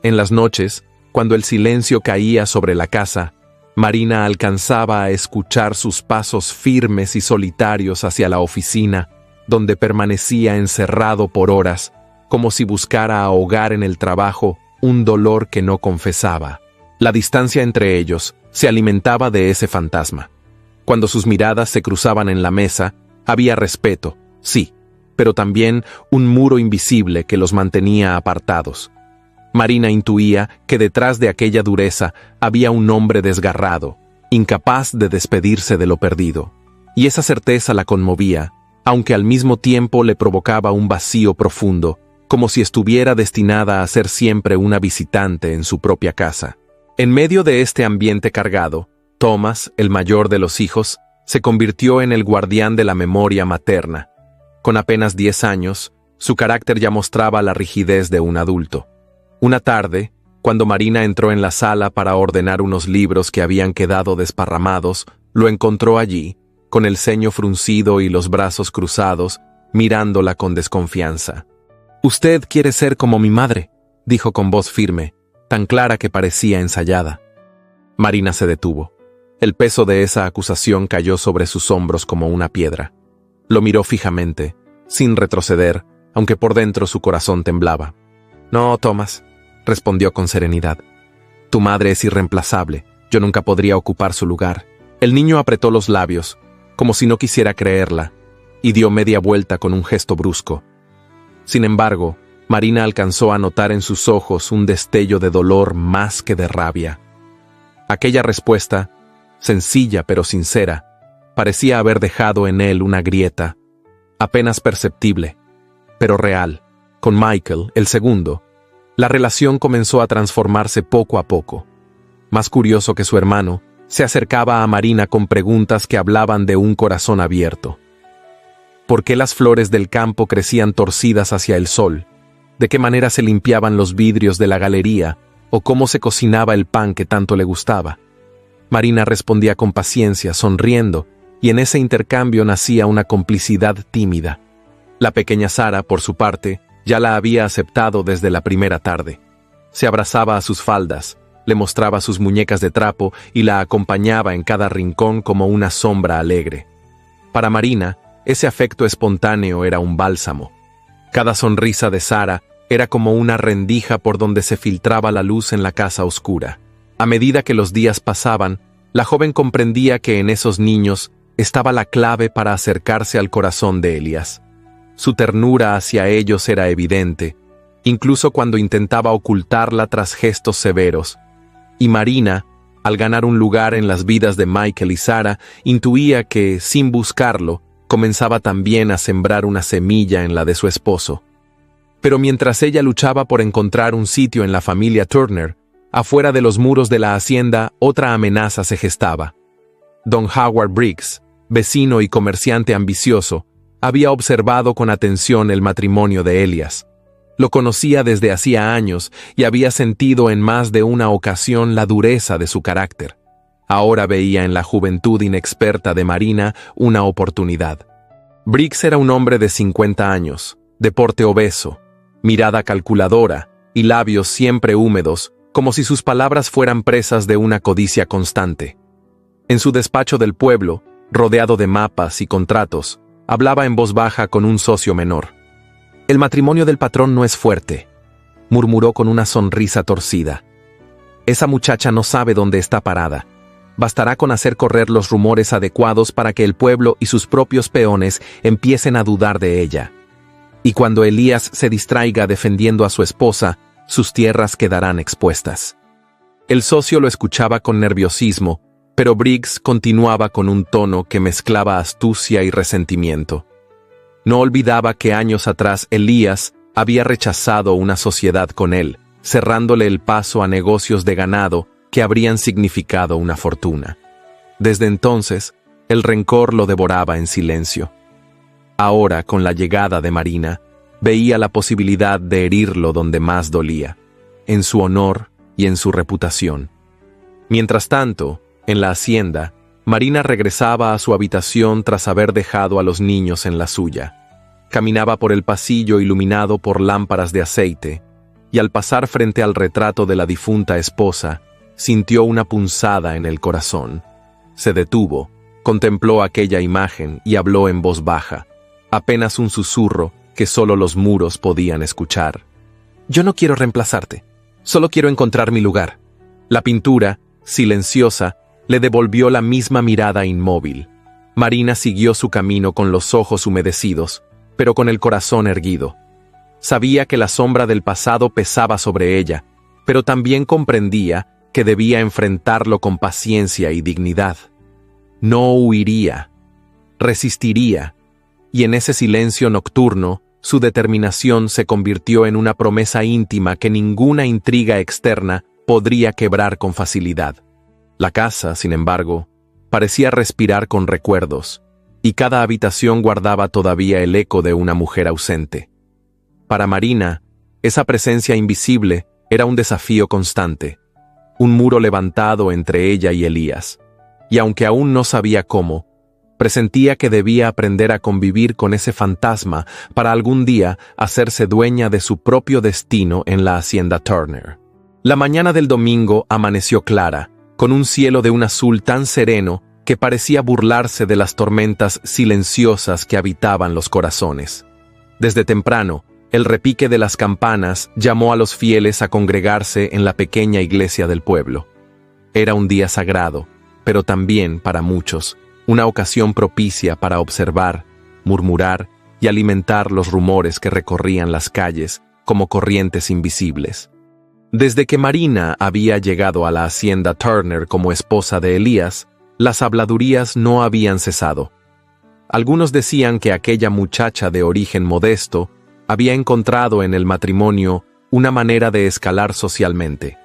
En las noches, cuando el silencio caía sobre la casa, Marina alcanzaba a escuchar sus pasos firmes y solitarios hacia la oficina, donde permanecía encerrado por horas, como si buscara ahogar en el trabajo un dolor que no confesaba. La distancia entre ellos se alimentaba de ese fantasma. Cuando sus miradas se cruzaban en la mesa, había respeto, sí, pero también un muro invisible que los mantenía apartados. Marina intuía que detrás de aquella dureza había un hombre desgarrado, incapaz de despedirse de lo perdido. Y esa certeza la conmovía, aunque al mismo tiempo le provocaba un vacío profundo, como si estuviera destinada a ser siempre una visitante en su propia casa. En medio de este ambiente cargado, Thomas, el mayor de los hijos, se convirtió en el guardián de la memoria materna. Con apenas 10 años, su carácter ya mostraba la rigidez de un adulto. Una tarde, cuando Marina entró en la sala para ordenar unos libros que habían quedado desparramados, lo encontró allí, con el ceño fruncido y los brazos cruzados, mirándola con desconfianza. «Usted quiere ser como mi madre», dijo con voz firme, tan clara que parecía ensayada. Marina se detuvo. El peso de esa acusación cayó sobre sus hombros como una piedra. Lo miró fijamente, sin retroceder, aunque por dentro su corazón temblaba. «No, Thomas», respondió con serenidad. «Tu madre es irreemplazable. Yo nunca podría ocupar su lugar». El niño apretó los labios, como si no quisiera creerla, y dio media vuelta con un gesto brusco. Sin embargo, Marina alcanzó a notar en sus ojos un destello de dolor más que de rabia. Aquella respuesta, sencilla pero sincera, parecía haber dejado en él una grieta, apenas perceptible, pero real. Con Michael, el segundo, la relación comenzó a transformarse poco a poco. Más curioso que su hermano, se acercaba a Marina con preguntas que hablaban de un corazón abierto. ¿Por qué las flores del campo crecían torcidas hacia el sol? ¿De qué manera se limpiaban los vidrios de la galería? ¿O cómo se cocinaba el pan que tanto le gustaba? Marina respondía con paciencia, sonriendo, y en ese intercambio nacía una complicidad tímida. La pequeña Sara, por su parte, ya la había aceptado desde la primera tarde. Se abrazaba a sus faldas, le mostraba sus muñecas de trapo y la acompañaba en cada rincón como una sombra alegre. Para Marina, ese afecto espontáneo era un bálsamo. Cada sonrisa de Sara era como una rendija por donde se filtraba la luz en la casa oscura. A medida que los días pasaban, la joven comprendía que en esos niños estaba la clave para acercarse al corazón de Elías. Su ternura hacia ellos era evidente, incluso cuando intentaba ocultarla tras gestos severos. Y Marina, al ganar un lugar en las vidas de Michael y Sara, intuía que, sin buscarlo, comenzaba también a sembrar una semilla en la de su esposo. Pero mientras ella luchaba por encontrar un sitio en la familia Turner, afuera de los muros de la hacienda, otra amenaza se gestaba. Don Howard Briggs, vecino y comerciante ambicioso, había observado con atención el matrimonio de Elías. Lo conocía desde hacía años y había sentido en más de una ocasión la dureza de su carácter. Ahora veía en la juventud inexperta de Marina una oportunidad. Briggs era un hombre de 50 años, de porte obeso, mirada calculadora y labios siempre húmedos, como si sus palabras fueran presas de una codicia constante. En su despacho del pueblo, rodeado de mapas y contratos, hablaba en voz baja con un socio menor. «El matrimonio del patrón no es fuerte», murmuró con una sonrisa torcida. «Esa muchacha no sabe dónde está parada. Bastará con hacer correr los rumores adecuados para que el pueblo y sus propios peones empiecen a dudar de ella. Y cuando Elías se distraiga defendiendo a su esposa, sus tierras quedarán expuestas». El socio lo escuchaba con nerviosismo, pero Briggs continuaba con un tono que mezclaba astucia y resentimiento. No olvidaba que años atrás Elías había rechazado una sociedad con él, cerrándole el paso a negocios de ganado que habrían significado una fortuna. Desde entonces, El rencor lo devoraba en silencio. Ahora, con la llegada de Marina, veía la posibilidad de herirlo donde más dolía, en su honor y en su reputación. Mientras tanto, en la hacienda, Marina regresaba a su habitación tras haber dejado a los niños en la suya. Caminaba por el pasillo iluminado por lámparas de aceite, y al pasar frente al retrato de la difunta esposa, sintió una punzada en el corazón. Se detuvo, contempló aquella imagen y habló en voz baja, apenas un susurro que solo los muros podían escuchar. «Yo no quiero reemplazarte, solo quiero encontrar mi lugar». La pintura, silenciosa, le devolvió la misma mirada inmóvil. Marina siguió su camino con los ojos humedecidos, pero con el corazón erguido. Sabía que la sombra del pasado pesaba sobre ella, pero también comprendía que debía enfrentarlo con paciencia y dignidad. No huiría, resistiría, y en ese silencio nocturno, su determinación se convirtió en una promesa íntima que ninguna intriga externa podría quebrar con facilidad. La casa, sin embargo, parecía respirar con recuerdos, y cada habitación guardaba todavía el eco de una mujer ausente. Para Marina, esa presencia invisible era un desafío constante, un muro levantado entre ella y Elías, y aunque aún no sabía cómo, presentía que debía aprender a convivir con ese fantasma para algún día hacerse dueña de su propio destino en la hacienda Turner. La mañana del domingo amaneció clara, con un cielo de un azul tan sereno que parecía burlarse de las tormentas silenciosas que habitaban los corazones. Desde temprano, el repique de las campanas llamó a los fieles a congregarse en la pequeña iglesia del pueblo. Era un día sagrado, pero también, para muchos, una ocasión propicia para observar, murmurar y alimentar los rumores que recorrían las calles como corrientes invisibles. Desde que Marina había llegado a la hacienda Turner como esposa de Elías, las habladurías no habían cesado. Algunos decían que aquella muchacha de origen modesto había encontrado en el matrimonio una manera de escalar socialmente.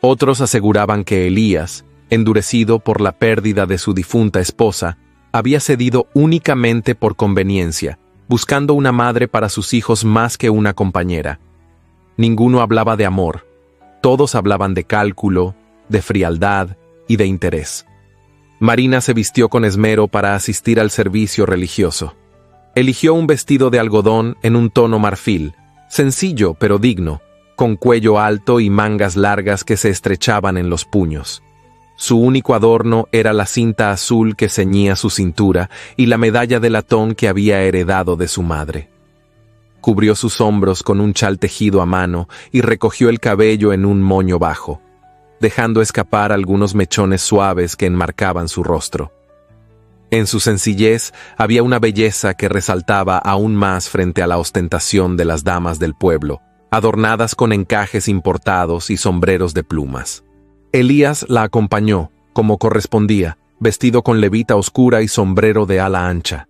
Otros aseguraban que Elías, endurecido por la pérdida de su difunta esposa, había cedido únicamente por conveniencia, buscando una madre para sus hijos más que una compañera. Ninguno hablaba de amor, todos hablaban de cálculo, de frialdad y de interés. Marina se vistió con esmero para asistir al servicio religioso. Eligió un vestido de algodón en un tono marfil, sencillo pero digno, con cuello alto y mangas largas que se estrechaban en los puños. Su único adorno era la cinta azul que ceñía su cintura y la medalla de latón que había heredado de su madre. Cubrió sus hombros con un chal tejido a mano y recogió el cabello en un moño bajo, dejando escapar algunos mechones suaves que enmarcaban su rostro. En su sencillez había una belleza que resaltaba aún más frente a la ostentación de las damas del pueblo, adornadas con encajes importados y sombreros de plumas. Elías la acompañó, como correspondía, vestido con levita oscura y sombrero de ala ancha.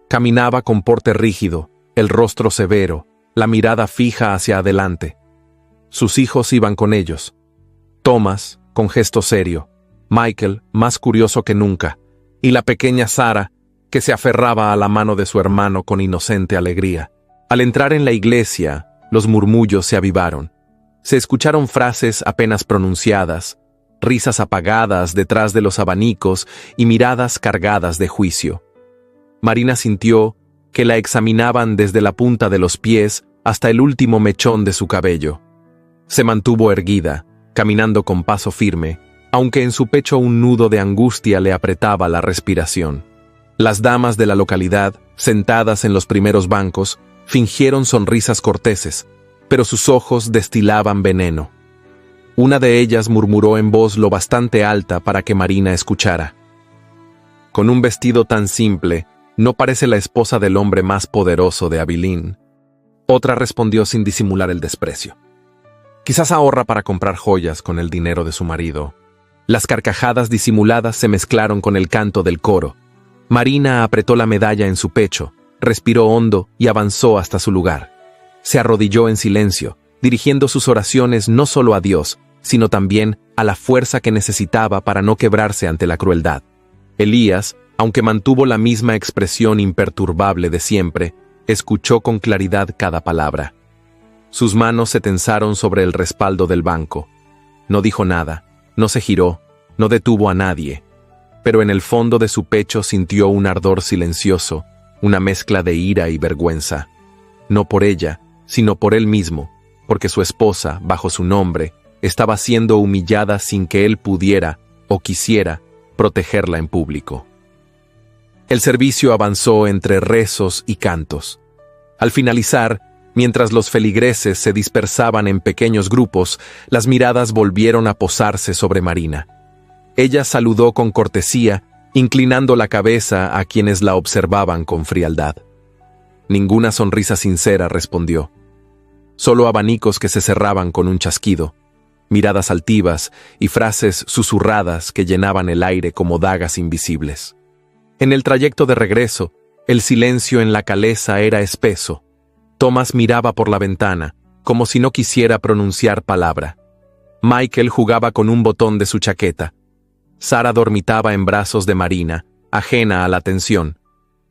Caminaba con porte rígido, el rostro severo, la mirada fija hacia adelante. Sus hijos iban con ellos. Thomas, con gesto serio, Michael, más curioso que nunca, y la pequeña Sara, que se aferraba a la mano de su hermano con inocente alegría. Al entrar en la iglesia, los murmullos se avivaron. Se escucharon frases apenas pronunciadas, risas apagadas detrás de los abanicos y miradas cargadas de juicio. Marina sintió que la examinaban desde la punta de los pies hasta el último mechón de su cabello. Se mantuvo erguida, caminando con paso firme, aunque en su pecho un nudo de angustia le apretaba la respiración. Las damas de la localidad, sentadas en los primeros bancos, fingieron sonrisas corteses, pero sus ojos destilaban veneno. Una de ellas murmuró en voz lo bastante alta para que Marina escuchara. «Con un vestido tan simple, no parece la esposa del hombre más poderoso de Abilene». Otra respondió sin disimular el desprecio. «Quizás ahorra para comprar joyas con el dinero de su marido». Las carcajadas disimuladas se mezclaron con el canto del coro. Marina apretó la medalla en su pecho, respiró hondo y avanzó hasta su lugar. Se arrodilló en silencio, dirigiendo sus oraciones no solo a Dios, sino también a la fuerza que necesitaba para no quebrarse ante la crueldad. Elías, Aunque mantuvo la misma expresión imperturbable de siempre, escuchó con claridad cada palabra. Sus manos se tensaron sobre el respaldo del banco. No dijo nada, no se giró, no detuvo a nadie, pero en el fondo de su pecho sintió un ardor silencioso, una mezcla de ira y vergüenza. No por ella, sino por él mismo, porque su esposa, bajo su nombre, estaba siendo humillada sin que él pudiera, o quisiera, protegerla en público. El servicio avanzó entre rezos y cantos. Al finalizar, mientras los feligreses se dispersaban en pequeños grupos, las miradas volvieron a posarse sobre Marina. Ella saludó con cortesía, inclinando la cabeza a quienes la observaban con frialdad. Ninguna sonrisa sincera respondió. Solo abanicos que se cerraban con un chasquido, miradas altivas y frases susurradas que llenaban el aire como dagas invisibles. En el trayecto de regreso, el silencio en la calesa era espeso. Thomas miraba por la ventana, como si no quisiera pronunciar palabra. Michael jugaba con un botón de su chaqueta. Sara dormitaba en brazos de Marina, ajena a la atención.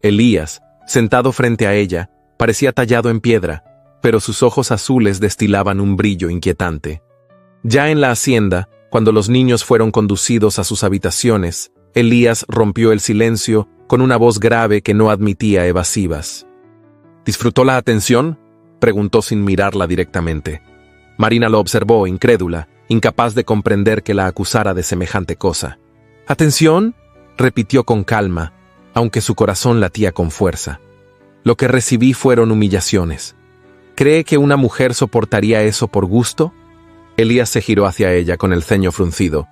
Elías, sentado frente a ella, parecía tallado en piedra, pero sus ojos azules destilaban un brillo inquietante. Ya en la hacienda, cuando los niños fueron conducidos a sus habitaciones, Elías rompió el silencio con una voz grave que no admitía evasivas. ¿Disfrutó la atención?, preguntó sin mirarla directamente. Marina lo observó, incrédula, incapaz de comprender que la acusara de semejante cosa. ¿Atención?, repitió con calma, aunque su corazón latía con fuerza. Lo que recibí fueron humillaciones. ¿Cree que una mujer soportaría eso por gusto? Elías se giró hacia ella con el ceño fruncido.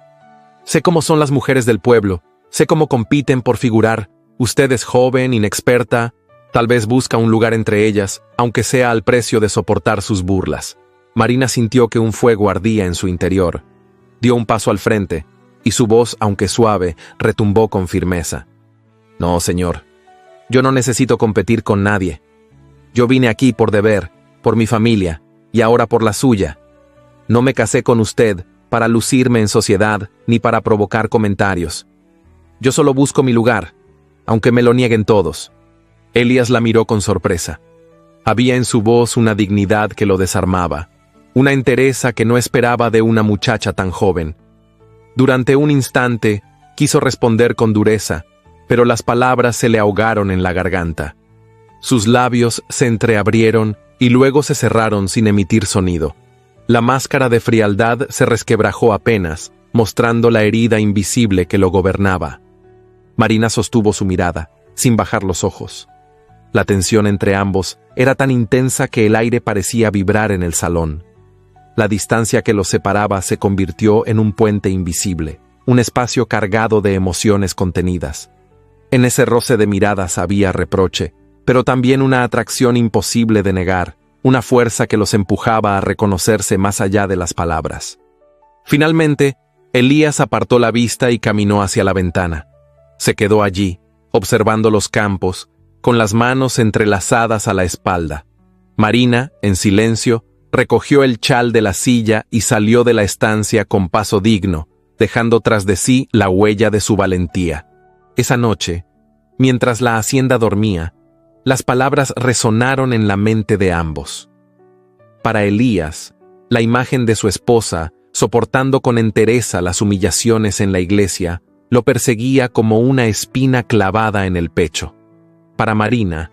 Sé cómo son las mujeres del pueblo, sé cómo compiten por figurar. Usted es joven, inexperta, tal vez busca un lugar entre ellas, aunque sea al precio de soportar sus burlas. Marina sintió que un fuego ardía en su interior. Dio un paso al frente, y su voz, aunque suave, retumbó con firmeza. No, señor. Yo no necesito competir con nadie. Yo vine aquí por deber, por mi familia, y ahora por la suya. No me casé con usted para lucirme en sociedad, ni para provocar comentarios. Yo solo busco mi lugar, aunque me lo nieguen todos. Elías la miró con sorpresa. Había en su voz una dignidad que lo desarmaba, una entereza que no esperaba de una muchacha tan joven. Durante un instante, quiso responder con dureza, pero las palabras se le ahogaron en la garganta. Sus labios se entreabrieron y luego se cerraron sin emitir sonido. La máscara de frialdad se resquebrajó apenas, mostrando la herida invisible que lo gobernaba. Marina sostuvo su mirada, sin bajar los ojos. La tensión entre ambos era tan intensa que el aire parecía vibrar en el salón. La distancia que los separaba se convirtió en un puente invisible, un espacio cargado de emociones contenidas. En ese roce de miradas había reproche, pero también una atracción imposible de negar, una fuerza que los empujaba a reconocerse más allá de las palabras. Finalmente, Elías apartó la vista y caminó hacia la ventana. Se quedó allí, observando los campos, con las manos entrelazadas a la espalda. Marina, en silencio, recogió el chal de la silla y salió de la estancia con paso digno, dejando tras de sí la huella de su valentía. Esa noche, mientras la hacienda dormía, las palabras resonaron en la mente de ambos. Para Elías, la imagen de su esposa, soportando con entereza las humillaciones en la iglesia, lo perseguía como una espina clavada en el pecho. Para Marina,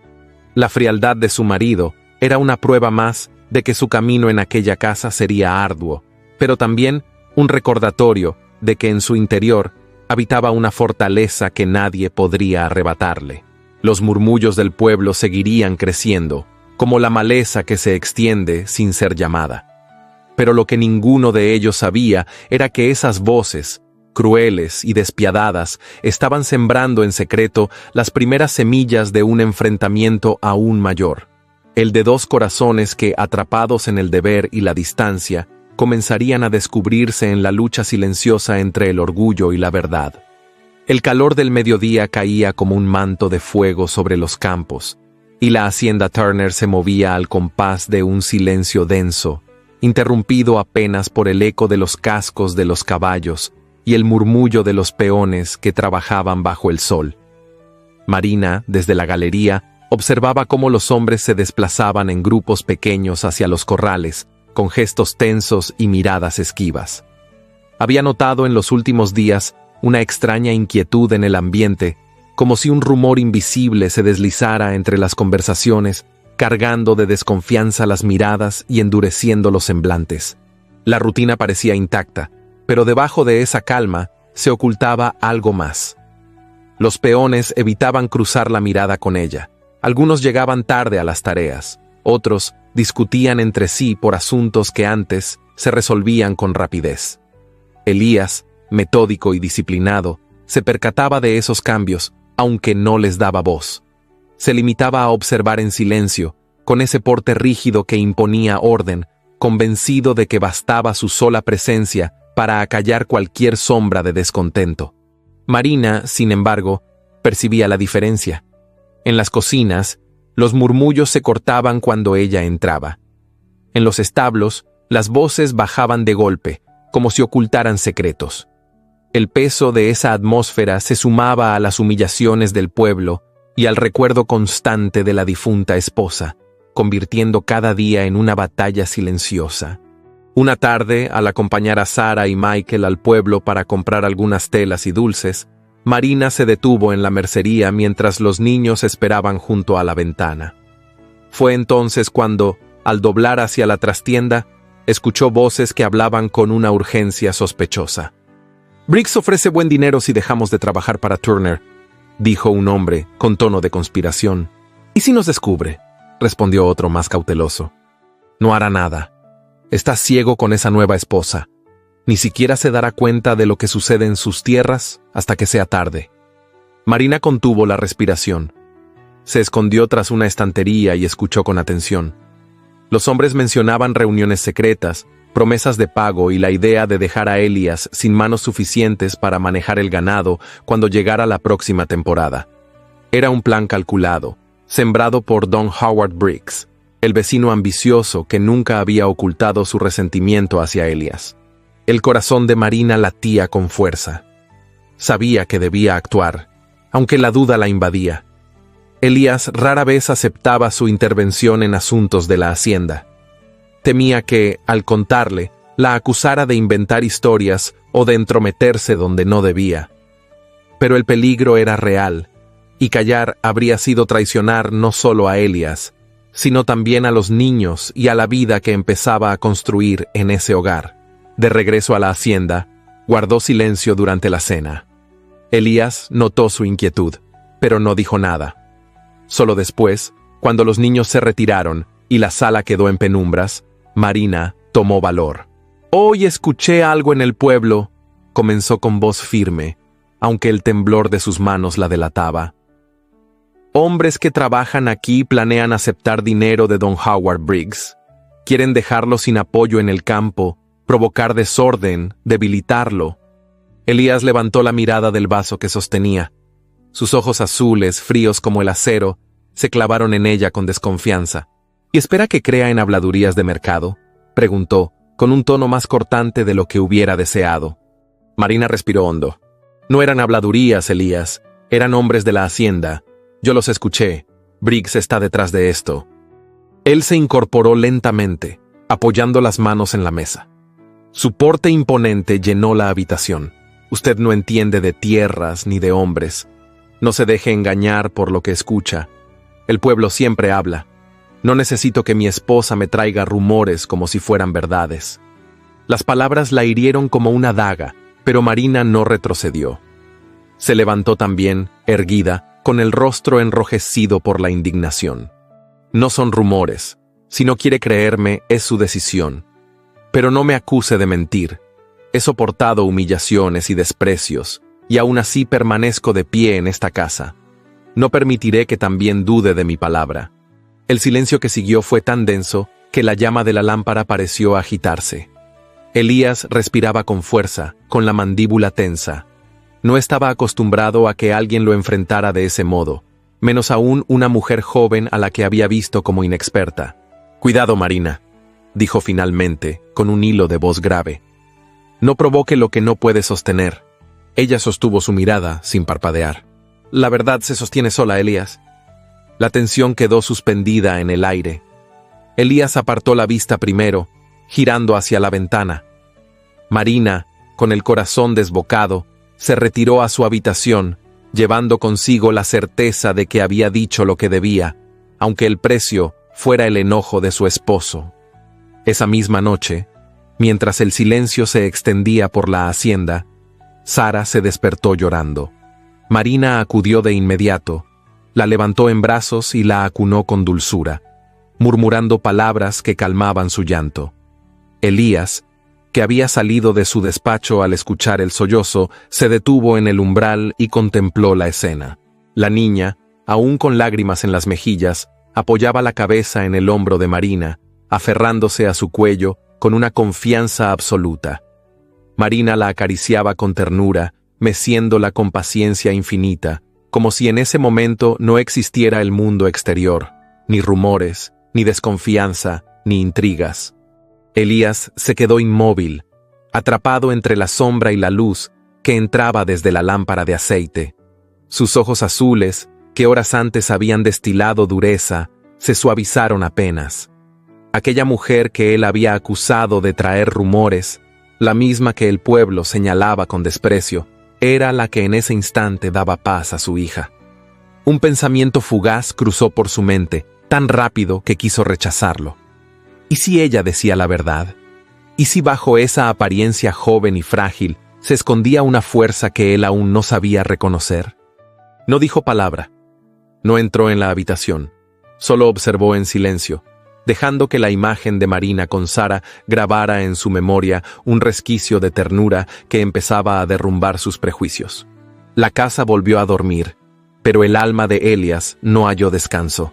la frialdad de su marido era una prueba más de que su camino en aquella casa sería arduo, pero también un recordatorio de que en su interior habitaba una fortaleza que nadie podría arrebatarle. Los murmullos del pueblo seguirían creciendo, como la maleza que se extiende sin ser llamada. Pero lo que ninguno de ellos sabía era que esas voces, crueles y despiadadas, estaban sembrando en secreto las primeras semillas de un enfrentamiento aún mayor, el de dos corazones que, atrapados en el deber y la distancia, comenzarían a descubrirse en la lucha silenciosa entre el orgullo y la verdad. El calor del mediodía caía como un manto de fuego sobre los campos, y la hacienda Turner se movía al compás de un silencio denso, interrumpido apenas por el eco de los cascos de los caballos y el murmullo de los peones que trabajaban bajo el sol. Marina, desde la galería, observaba cómo los hombres se desplazaban en grupos pequeños hacia los corrales, con gestos tensos y miradas esquivas. Había notado en los últimos días una extraña inquietud en el ambiente, como si un rumor invisible se deslizara entre las conversaciones, cargando de desconfianza las miradas y endureciendo los semblantes. La rutina parecía intacta, pero debajo de esa calma se ocultaba algo más. Los peones evitaban cruzar la mirada con ella. Algunos llegaban tarde a las tareas, otros discutían entre sí por asuntos que antes se resolvían con rapidez. Elías, metódico y disciplinado, se percataba de esos cambios, aunque no les daba voz. Se limitaba a observar en silencio, con ese porte rígido que imponía orden, convencido de que bastaba su sola presencia para acallar cualquier sombra de descontento. Marina, sin embargo, percibía la diferencia. En las cocinas, los murmullos se cortaban cuando ella entraba. En los establos, las voces bajaban de golpe, como si ocultaran secretos. El peso de esa atmósfera se sumaba a las humillaciones del pueblo y al recuerdo constante de la difunta esposa, convirtiendo cada día en una batalla silenciosa. Una tarde, al acompañar a Sara y Michael al pueblo para comprar algunas telas y dulces, Marina se detuvo en la mercería mientras los niños esperaban junto a la ventana. Fue entonces cuando, al doblar hacia la trastienda, escuchó voces que hablaban con una urgencia sospechosa. «Briggs ofrece buen dinero si dejamos de trabajar para Turner», dijo un hombre con tono de conspiración. «¿Y si nos descubre?», respondió otro más cauteloso. «No hará nada. Está ciego con esa nueva esposa. Ni siquiera se dará cuenta de lo que sucede en sus tierras hasta que sea tarde». Marina contuvo la respiración. Se escondió tras una estantería y escuchó con atención. Los hombres mencionaban reuniones secretas, promesas de pago y la idea de dejar a Elías sin manos suficientes para manejar el ganado cuando llegara la próxima temporada. Era un plan calculado, sembrado por Don Howard Briggs, el vecino ambicioso que nunca había ocultado su resentimiento hacia Elías. El corazón de Marina latía con fuerza. Sabía que debía actuar, aunque la duda la invadía. Elías rara vez aceptaba su intervención en asuntos de la hacienda. Temía que, al contarle, la acusara de inventar historias o de entrometerse donde no debía. Pero el peligro era real, y callar habría sido traicionar no solo a Elías, sino también a los niños y a la vida que empezaba a construir en ese hogar. De regreso a la hacienda, guardó silencio durante la cena. Elías notó su inquietud, pero no dijo nada. Solo después, cuando los niños se retiraron y la sala quedó en penumbras, Marina tomó valor. «Hoy escuché algo en el pueblo», comenzó con voz firme, aunque el temblor de sus manos la delataba. «Hombres que trabajan aquí planean aceptar dinero de Don Howard Briggs. Quieren dejarlo sin apoyo en el campo, provocar desorden, debilitarlo». Elías levantó la mirada del vaso que sostenía. Sus ojos azules, fríos como el acero, se clavaron en ella con desconfianza. «¿Y espera que crea en habladurías de mercado?», preguntó, con un tono más cortante de lo que hubiera deseado. Marina respiró hondo. «No eran habladurías, Elías. Eran hombres de la hacienda. Yo los escuché. Briggs está detrás de esto». Él se incorporó lentamente, apoyando las manos en la mesa. Su porte imponente llenó la habitación. «Usted no entiende de tierras ni de hombres. No se deje engañar por lo que escucha. El pueblo siempre habla. No necesito que mi esposa me traiga rumores como si fueran verdades». Las palabras la hirieron como una daga, pero Marina no retrocedió. Se levantó también, erguida, con el rostro enrojecido por la indignación. «No son rumores. Si no quiere creerme, es su decisión. Pero no me acuse de mentir. He soportado humillaciones y desprecios, y aún así permanezco de pie en esta casa. No permitiré que también dude de mi palabra». El silencio que siguió fue tan denso que la llama de la lámpara pareció agitarse. Elías respiraba con fuerza, con la mandíbula tensa. No estaba acostumbrado a que alguien lo enfrentara de ese modo, menos aún una mujer joven a la que había visto como inexperta. «Cuidado, Marina», dijo finalmente, con un hilo de voz grave. «No provoque lo que no puede sostener». Ella sostuvo su mirada sin parpadear. la verdad se sostiene sola, Elías. La tensión quedó suspendida en el aire. Elías apartó la vista primero, girando hacia la ventana. Marina, con el corazón desbocado, se retiró a su habitación, llevando consigo la certeza de que había dicho lo que debía, aunque el precio fuera el enojo de su esposo. Esa misma noche, mientras el silencio se extendía por la hacienda, Sara se despertó llorando. Marina acudió de inmediato, la levantó en brazos y la acunó con dulzura, murmurando palabras que calmaban su llanto. Elías, que había salido de su despacho al escuchar el sollozo, se detuvo en el umbral y contempló la escena. La niña, aún con lágrimas en las mejillas, apoyaba la cabeza en el hombro de Marina, aferrándose a su cuello con una confianza absoluta. Marina la acariciaba con ternura, meciéndola con paciencia infinita, como si en ese momento no existiera el mundo exterior, ni rumores, ni desconfianza, ni intrigas. Elías se quedó inmóvil, atrapado entre la sombra y la luz que entraba desde la lámpara de aceite. Sus ojos azules, que horas antes habían destilado dureza, se suavizaron apenas. Aquella mujer que él había acusado de traer rumores, la misma que el pueblo señalaba con desprecio, era la que en ese instante daba paz a su hija. Un pensamiento fugaz cruzó por su mente, tan rápido que quiso rechazarlo. ¿Y si ella decía la verdad? ¿Y si bajo esa apariencia joven y frágil se escondía una fuerza que él aún no sabía reconocer? No dijo palabra. No entró en la habitación. Solo observó en silencio, dejando que la imagen de Marina con Sara grabara en su memoria un resquicio de ternura que empezaba a derrumbar sus prejuicios. La casa volvió a dormir, pero el alma de Elías no halló descanso.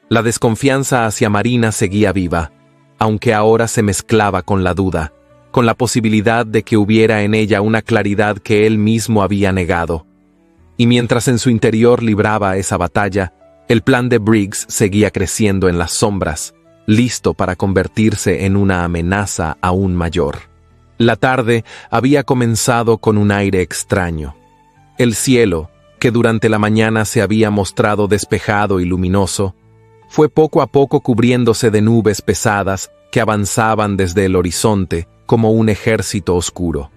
La desconfianza hacia Marina seguía viva, aunque ahora se mezclaba con la duda, con la posibilidad de que hubiera en ella una claridad que él mismo había negado. Y mientras en su interior libraba esa batalla, el plan de Briggs seguía creciendo en las sombras, listo para convertirse en una amenaza aún mayor. La tarde había comenzado con un aire extraño. El cielo, que durante la mañana se había mostrado despejado y luminoso, fue poco a poco cubriéndose de nubes pesadas que avanzaban desde el horizonte como un ejército oscuro.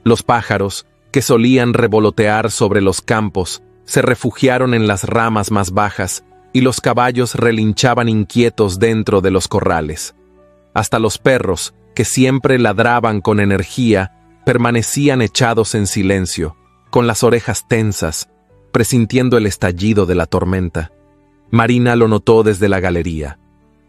Los pájaros, que solían revolotear sobre los campos, se refugiaron en las ramas más bajas y los caballos relinchaban inquietos dentro de los corrales. Hasta los perros, que siempre ladraban con energía, permanecían echados en silencio, con las orejas tensas, presintiendo el estallido de la tormenta. Marina lo notó desde la galería.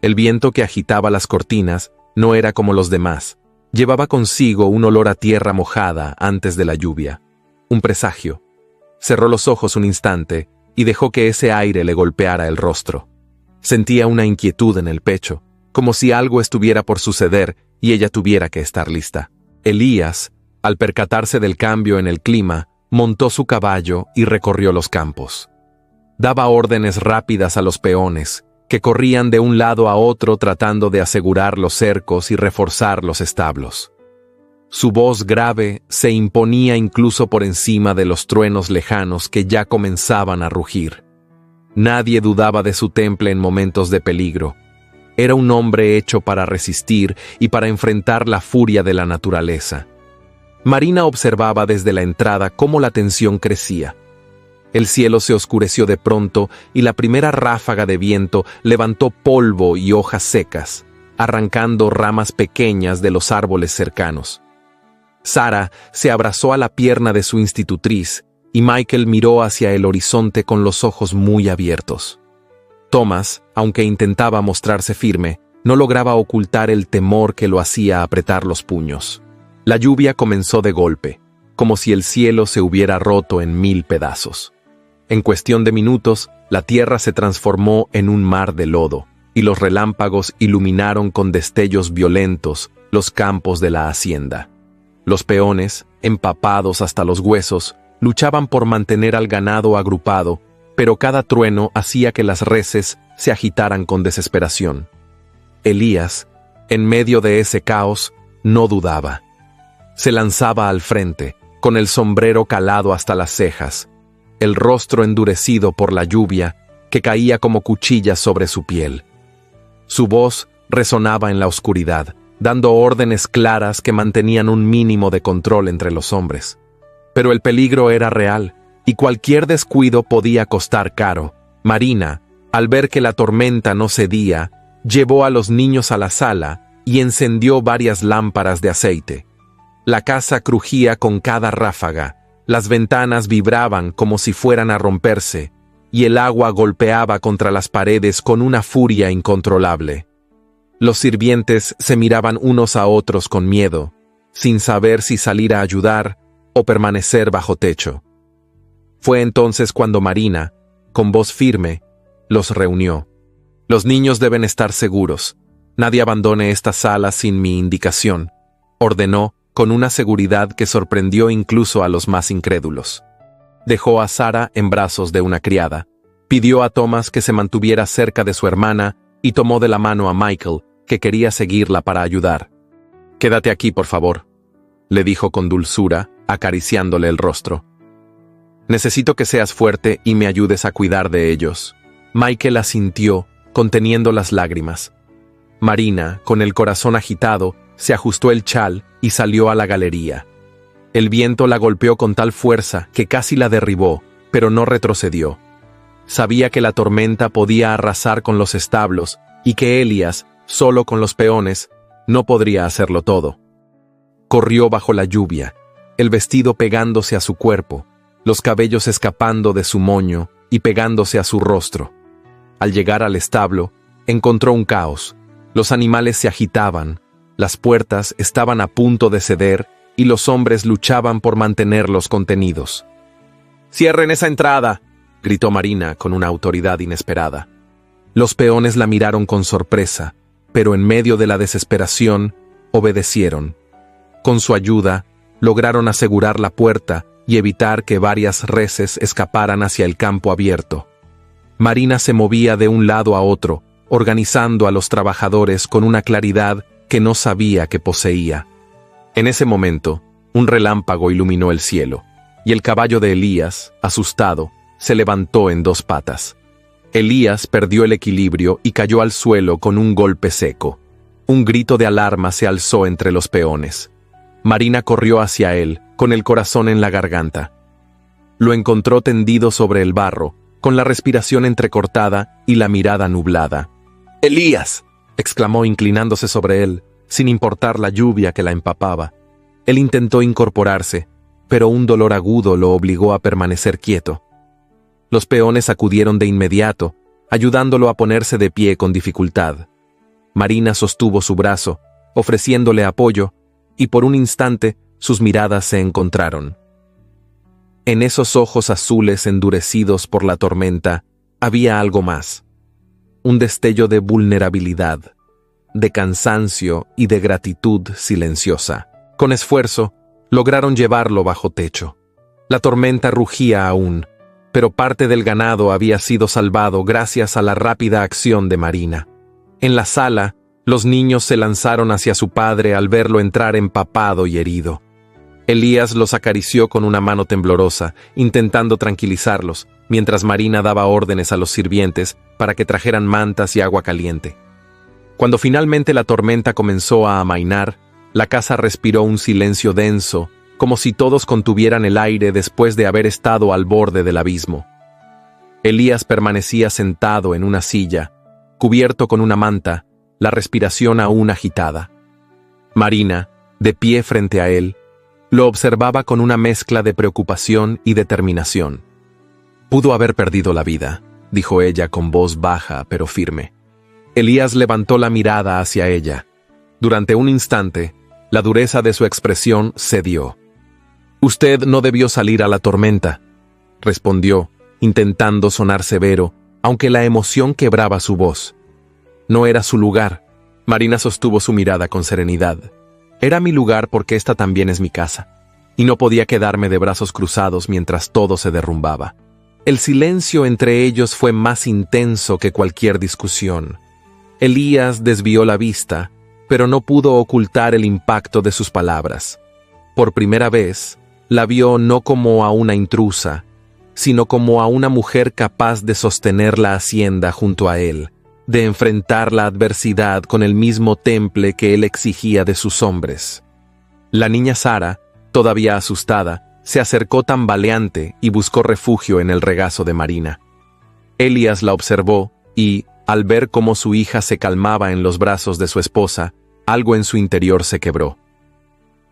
El viento que agitaba las cortinas no era como los demás. Llevaba consigo un olor a tierra mojada antes de la lluvia. Un presagio. Cerró los ojos un instante y dejó que ese aire le golpeara el rostro. Sentía una inquietud en el pecho, como si algo estuviera por suceder y ella tuviera que estar lista. Elías, al percatarse del cambio en el clima, montó su caballo y recorrió los campos. Daba órdenes rápidas a los peones, que corrían de un lado a otro tratando de asegurar los cercos y reforzar los establos. Su voz grave se imponía incluso por encima de los truenos lejanos que ya comenzaban a rugir. Nadie dudaba de su temple en momentos de peligro. Era un hombre hecho para resistir y para enfrentar la furia de la naturaleza. Marina observaba desde la entrada cómo la tensión crecía. El cielo se oscureció de pronto y la primera ráfaga de viento levantó polvo y hojas secas, arrancando ramas pequeñas de los árboles cercanos. Sara se abrazó a la pierna de su institutriz y Michael miró hacia el horizonte con los ojos muy abiertos. Thomas, aunque intentaba mostrarse firme, no lograba ocultar el temor que lo hacía apretar los puños. La lluvia comenzó de golpe, como si el cielo se hubiera roto en 1000 pedazos. En cuestión de minutos, la tierra se transformó en un mar de lodo, y los relámpagos iluminaron con destellos violentos los campos de la hacienda. Los peones, empapados hasta los huesos, luchaban por mantener al ganado agrupado, pero cada trueno hacía que las reses se agitaran con desesperación. Elías, en medio de ese caos, no dudaba. Se lanzaba al frente, con el sombrero calado hasta las cejas. el rostro endurecido por la lluvia que caía como cuchillas sobre su piel. Su voz resonaba en la oscuridad, dando órdenes claras que mantenían un mínimo de control entre los hombres. Pero el peligro era real, y cualquier descuido podía costar caro. Marina, al ver que la tormenta no cedía, llevó a los niños a la sala y encendió varias lámparas de aceite. La casa crujía con cada ráfaga, las ventanas vibraban como si fueran a romperse, y el agua golpeaba contra las paredes con una furia incontrolable. Los sirvientes se miraban unos a otros con miedo, sin saber si salir a ayudar o permanecer bajo techo. Fue entonces cuando Marina, con voz firme, los reunió. Los niños deben estar seguros. Nadie abandone esta sala sin mi indicación, ordenó con una seguridad que sorprendió incluso a los más incrédulos. Dejó a Sara en brazos de una criada, pidió a Thomas que se mantuviera cerca de su hermana y tomó de la mano a Michael, que quería seguirla para ayudar. «Quédate aquí, por favor», le dijo con dulzura, acariciándole el rostro. «Necesito que seas fuerte y me ayudes a cuidar de ellos». Michael asintió, conteniendo las lágrimas. Marina, con el corazón agitado, se ajustó el chal y salió a la galería. El viento la golpeó con tal fuerza que casi la derribó, pero no retrocedió. Sabía que la tormenta podía arrasar con los establos y que Elías, solo con los peones, no podría hacerlo todo. Corrió bajo la lluvia, el vestido pegándose a su cuerpo, los cabellos escapando de su moño y pegándose a su rostro. Al llegar al establo, encontró un caos. Los animales se agitaban, las puertas estaban a punto de ceder y los hombres luchaban por mantenerlos contenidos. «¡Cierren esa entrada!», gritó Marina con una autoridad inesperada. Los peones la miraron con sorpresa, pero en medio de la desesperación, obedecieron. Con su ayuda, lograron asegurar la puerta y evitar que varias reses escaparan hacia el campo abierto. Marina se movía de un lado a otro, organizando a los trabajadores con una claridad que no sabía que poseía. En ese momento, un relámpago iluminó el cielo, y el caballo de Elías, asustado, se levantó en dos patas. Elías perdió el equilibrio y cayó al suelo con un golpe seco. Un grito de alarma se alzó entre los peones. Marina corrió hacia él, con el corazón en la garganta. Lo encontró tendido sobre el barro, con la respiración entrecortada y la mirada nublada. «¡Elías!», exclamó inclinándose sobre él, sin importar la lluvia que la empapaba. Él intentó incorporarse, pero un dolor agudo lo obligó a permanecer quieto. Los peones acudieron de inmediato, ayudándolo a ponerse de pie con dificultad. Marina sostuvo su brazo, ofreciéndole apoyo, y por un instante sus miradas se encontraron. En esos ojos azules endurecidos por la tormenta había algo más. Un destello de vulnerabilidad, de cansancio y de gratitud silenciosa. Con esfuerzo, lograron llevarlo bajo techo. La tormenta rugía aún, pero parte del ganado había sido salvado gracias a la rápida acción de Marina. En la sala, los niños se lanzaron hacia su padre al verlo entrar empapado y herido. Elías los acarició con una mano temblorosa, intentando tranquilizarlos, mientras Marina daba órdenes a los sirvientes para que trajeran mantas y agua caliente. Cuando finalmente la tormenta comenzó a amainar, la casa respiró un silencio denso, como si todos contuvieran el aire después de haber estado al borde del abismo. Elías permanecía sentado en una silla, cubierto con una manta, la respiración aún agitada. Marina, de pie frente a él, lo observaba con una mezcla de preocupación y determinación. «Pudo haber perdido la vida», dijo ella con voz baja pero firme. Elías levantó la mirada hacia ella. Durante un instante, la dureza de su expresión cedió. «Usted no debió salir a la tormenta», respondió, intentando sonar severo, aunque la emoción quebraba su voz. «No era su lugar». Marina sostuvo su mirada con serenidad. «Era mi lugar porque esta también es mi casa, y no podía quedarme de brazos cruzados mientras todo se derrumbaba». El silencio entre ellos fue más intenso que cualquier discusión. Elías desvió la vista, pero no pudo ocultar el impacto de sus palabras. Por primera vez, la vio no como a una intrusa, sino como a una mujer capaz de sostener la hacienda junto a él, de enfrentar la adversidad con el mismo temple que él exigía de sus hombres. La niña Sara, todavía asustada, se acercó tambaleante y buscó refugio en el regazo de Marina. Elías la observó y, al ver cómo su hija se calmaba en los brazos de su esposa, algo en su interior se quebró.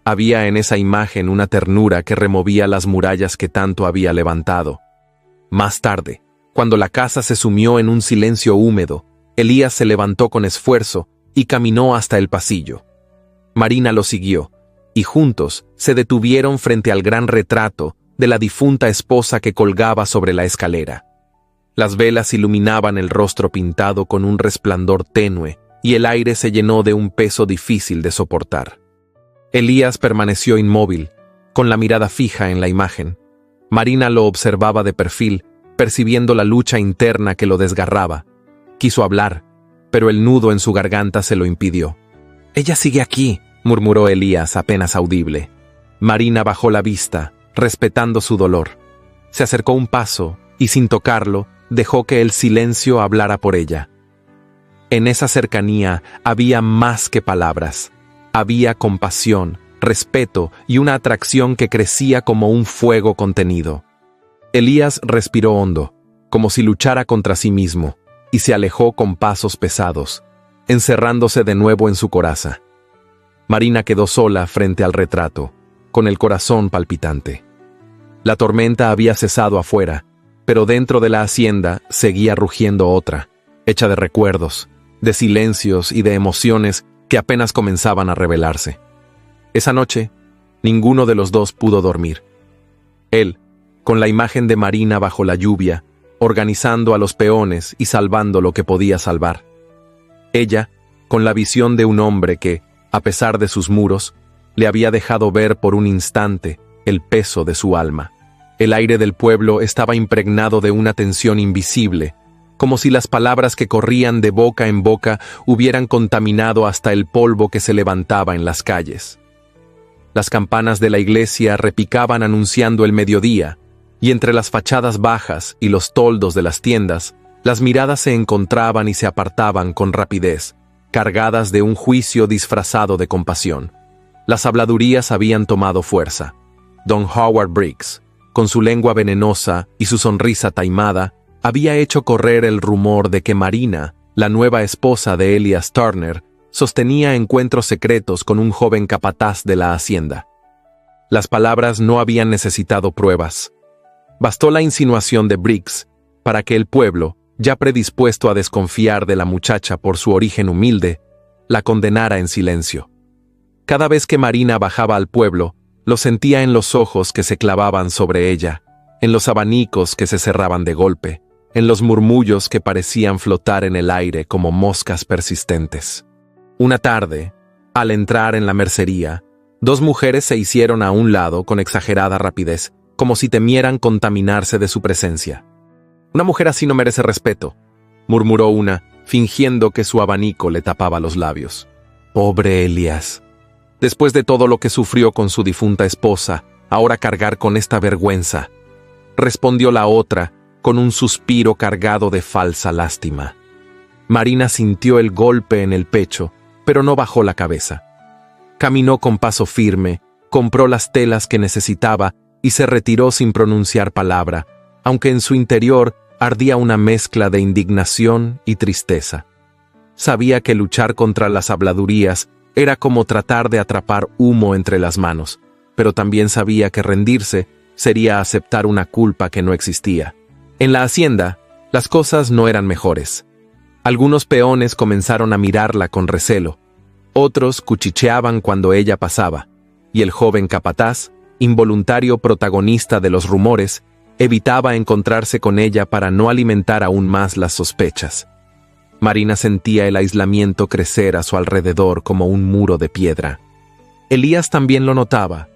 Había en esa imagen una ternura que removía las murallas que tanto había levantado. Más tarde, cuando la casa se sumió en un silencio húmedo, Elías se levantó con esfuerzo y caminó hasta el pasillo. Marina lo siguió, y juntos se detuvieron frente al gran retrato de la difunta esposa que colgaba sobre la escalera. Las velas iluminaban el rostro pintado con un resplandor tenue, y el aire se llenó de un peso difícil de soportar. Elías permaneció inmóvil, con la mirada fija en la imagen. Marina lo observaba de perfil, percibiendo la lucha interna que lo desgarraba. Quiso hablar, pero el nudo en su garganta se lo impidió. «Ella sigue aquí», murmuró Elías apenas audible. Marina bajó la vista, respetando su dolor. Se acercó un paso y, sin tocarlo, dejó que el silencio hablara por ella. En esa cercanía había más que palabras. Había compasión, respeto y una atracción que crecía como un fuego contenido. Elías respiró hondo, como si luchara contra sí mismo, y se alejó con pasos pesados, encerrándose de nuevo en su coraza. Marina quedó sola frente al retrato, con el corazón palpitante. La tormenta había cesado afuera, pero dentro de la hacienda seguía rugiendo otra, hecha de recuerdos, de silencios y de emociones que apenas comenzaban a revelarse. Esa noche, ninguno de los dos pudo dormir. Él, con la imagen de Marina bajo la lluvia, organizando a los peones y salvando lo que podía salvar. Ella, con la visión de un hombre que, a pesar de sus muros, le había dejado ver por un instante el peso de su alma. El aire del pueblo estaba impregnado de una tensión invisible, como si las palabras que corrían de boca en boca hubieran contaminado hasta el polvo que se levantaba en las calles. Las campanas de la iglesia repicaban anunciando el mediodía, y entre las fachadas bajas y los toldos de las tiendas, las miradas se encontraban y se apartaban con rapidez, cargadas de un juicio disfrazado de compasión. Las habladurías habían tomado fuerza. Don Howard Briggs, con su lengua venenosa y su sonrisa taimada, había hecho correr el rumor de que Marina, la nueva esposa de Elías Turner, sostenía encuentros secretos con un joven capataz de la hacienda. Las palabras no habían necesitado pruebas. Bastó la insinuación de Briggs para que el pueblo, ya predispuesto a desconfiar de la muchacha por su origen humilde, la condenara en silencio. Cada vez que Marina bajaba al pueblo, lo sentía en los ojos que se clavaban sobre ella, en los abanicos que se cerraban de golpe, en los murmullos que parecían flotar en el aire como moscas persistentes. Una tarde, al entrar en la mercería, dos mujeres se hicieron a un lado con exagerada rapidez, como si temieran contaminarse de su presencia. «Una mujer así no merece respeto», murmuró una, fingiendo que su abanico le tapaba los labios. «Pobre Elías. Después de todo lo que sufrió con su difunta esposa, ahora cargar con esta vergüenza», respondió la otra, con un suspiro cargado de falsa lástima. Marina sintió el golpe en el pecho, pero no bajó la cabeza. Caminó con paso firme, compró las telas que necesitaba y se retiró sin pronunciar palabra, aunque en su interior ardía una mezcla de indignación y tristeza. Sabía que luchar contra las habladurías era como tratar de atrapar humo entre las manos, pero también sabía que rendirse sería aceptar una culpa que no existía. En la hacienda, las cosas no eran mejores. Algunos peones comenzaron a mirarla con recelo, otros cuchicheaban cuando ella pasaba, y el joven capataz, involuntario protagonista de los rumores, evitaba encontrarse con ella para no alimentar aún más las sospechas. Marina sentía el aislamiento crecer a su alrededor como un muro de piedra. Elías también lo notaba.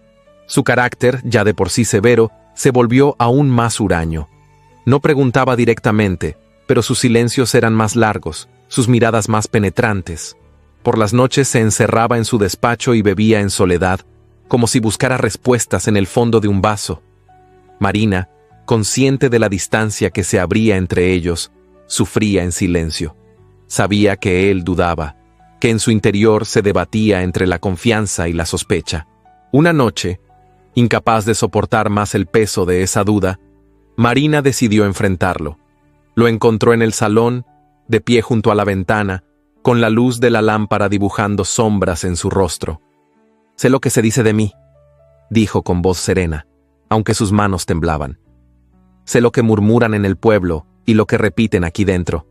Su carácter, ya de por sí severo, se volvió aún más huraño. No preguntaba directamente, pero sus silencios eran más largos, sus miradas más penetrantes. Por las noches se encerraba en su despacho y bebía en soledad, como si buscara respuestas en el fondo de un vaso. Marina, consciente de la distancia que se abría entre ellos, sufría en silencio. Sabía que él dudaba, que en su interior se debatía entre la confianza y la sospecha. Una noche, incapaz de soportar más el peso de esa duda, Marina decidió enfrentarlo. Lo encontró en el salón, de pie junto a la ventana, con la luz de la lámpara dibujando sombras en su rostro. «Sé lo que se dice de mí», dijo con voz serena, aunque sus manos temblaban. «Sé lo que murmuran en el pueblo y lo que repiten aquí dentro.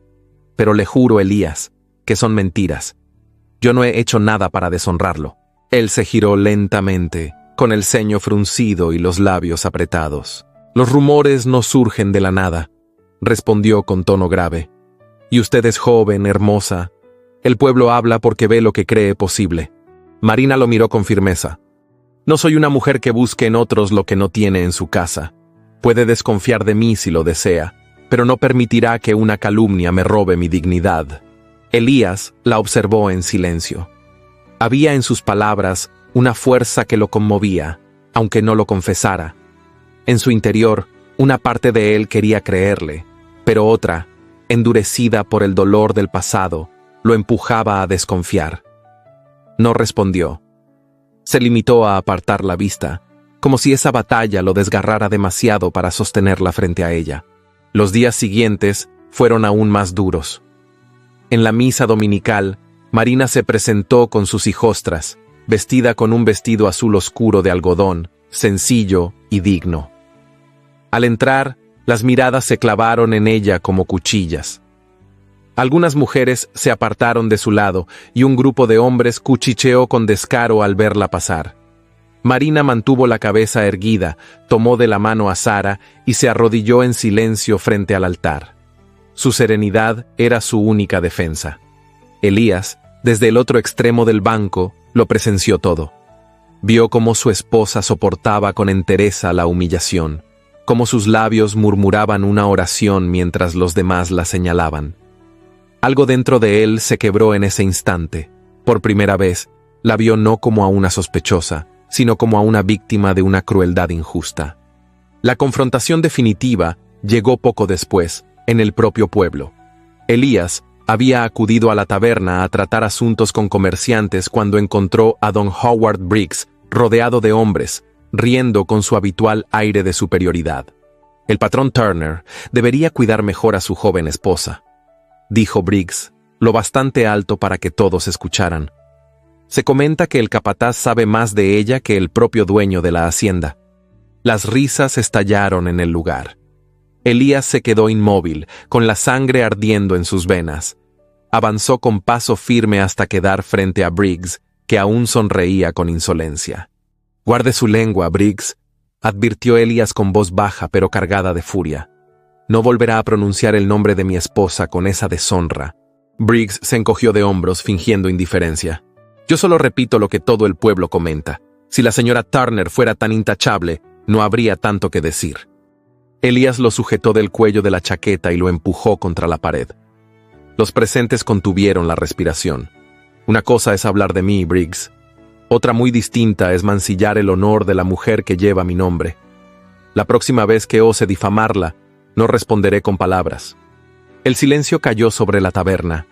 Pero le juro, Elías, que son mentiras. Yo no he hecho nada para deshonrarlo». Él se giró lentamente, con el ceño fruncido y los labios apretados. «Los rumores no surgen de la nada», respondió con tono grave. «Y usted es joven, hermosa. El pueblo habla porque ve lo que cree posible». Marina lo miró con firmeza. «No soy una mujer que busque en otros lo que no tiene en su casa. Puede desconfiar de mí si lo desea, pero no permitirá que una calumnia me robe mi dignidad». Elías la observó en silencio. Había en sus palabras una fuerza que lo conmovía, aunque no lo confesara. En su interior, una parte de él quería creerle, pero otra, endurecida por el dolor del pasado, lo empujaba a desconfiar. No respondió. Se limitó a apartar la vista, como si esa batalla lo desgarrara demasiado para sostenerla frente a ella. Los días siguientes fueron aún más duros. En la misa dominical, Marina se presentó con sus hijostras, vestida con un vestido azul oscuro de algodón, sencillo y digno. Al entrar, las miradas se clavaron en ella como cuchillas. Algunas mujeres se apartaron de su lado y un grupo de hombres cuchicheó con descaro al verla pasar. Marina mantuvo la cabeza erguida, tomó de la mano a Sara y se arrodilló en silencio frente al altar. Su serenidad era su única defensa. Elías, desde el otro extremo del banco, lo presenció todo. Vio cómo su esposa soportaba con entereza la humillación, cómo sus labios murmuraban una oración mientras los demás la señalaban. Algo dentro de él se quebró en ese instante. Por primera vez, la vio no como a una sospechosa, sino como a una víctima de una crueldad injusta. La confrontación definitiva llegó poco después, en el propio pueblo. Elías había acudido a la taberna a tratar asuntos con comerciantes cuando encontró a don Howard Briggs rodeado de hombres, riendo con su habitual aire de superioridad. «El patrón Turner debería cuidar mejor a su joven esposa», dijo Briggs, lo bastante alto para que todos escucharan. «Se comenta que el capataz sabe más de ella que el propio dueño de la hacienda». Las risas estallaron en el lugar. Elías se quedó inmóvil, con la sangre ardiendo en sus venas. Avanzó con paso firme hasta quedar frente a Briggs, que aún sonreía con insolencia. «Guarde su lengua, Briggs», advirtió Elías con voz baja pero cargada de furia. «No volverá a pronunciar el nombre de mi esposa con esa deshonra». Briggs se encogió de hombros, fingiendo indiferencia. «Yo solo repito lo que todo el pueblo comenta. Si la señora Turner fuera tan intachable, no habría tanto que decir». Elías lo sujetó del cuello de la chaqueta y lo empujó contra la pared. Los presentes contuvieron la respiración. «Una cosa es hablar de mí, Briggs. Otra muy distinta es mancillar el honor de la mujer que lleva mi nombre. La próxima vez que ose difamarla, no responderé con palabras». El silencio cayó sobre la taberna.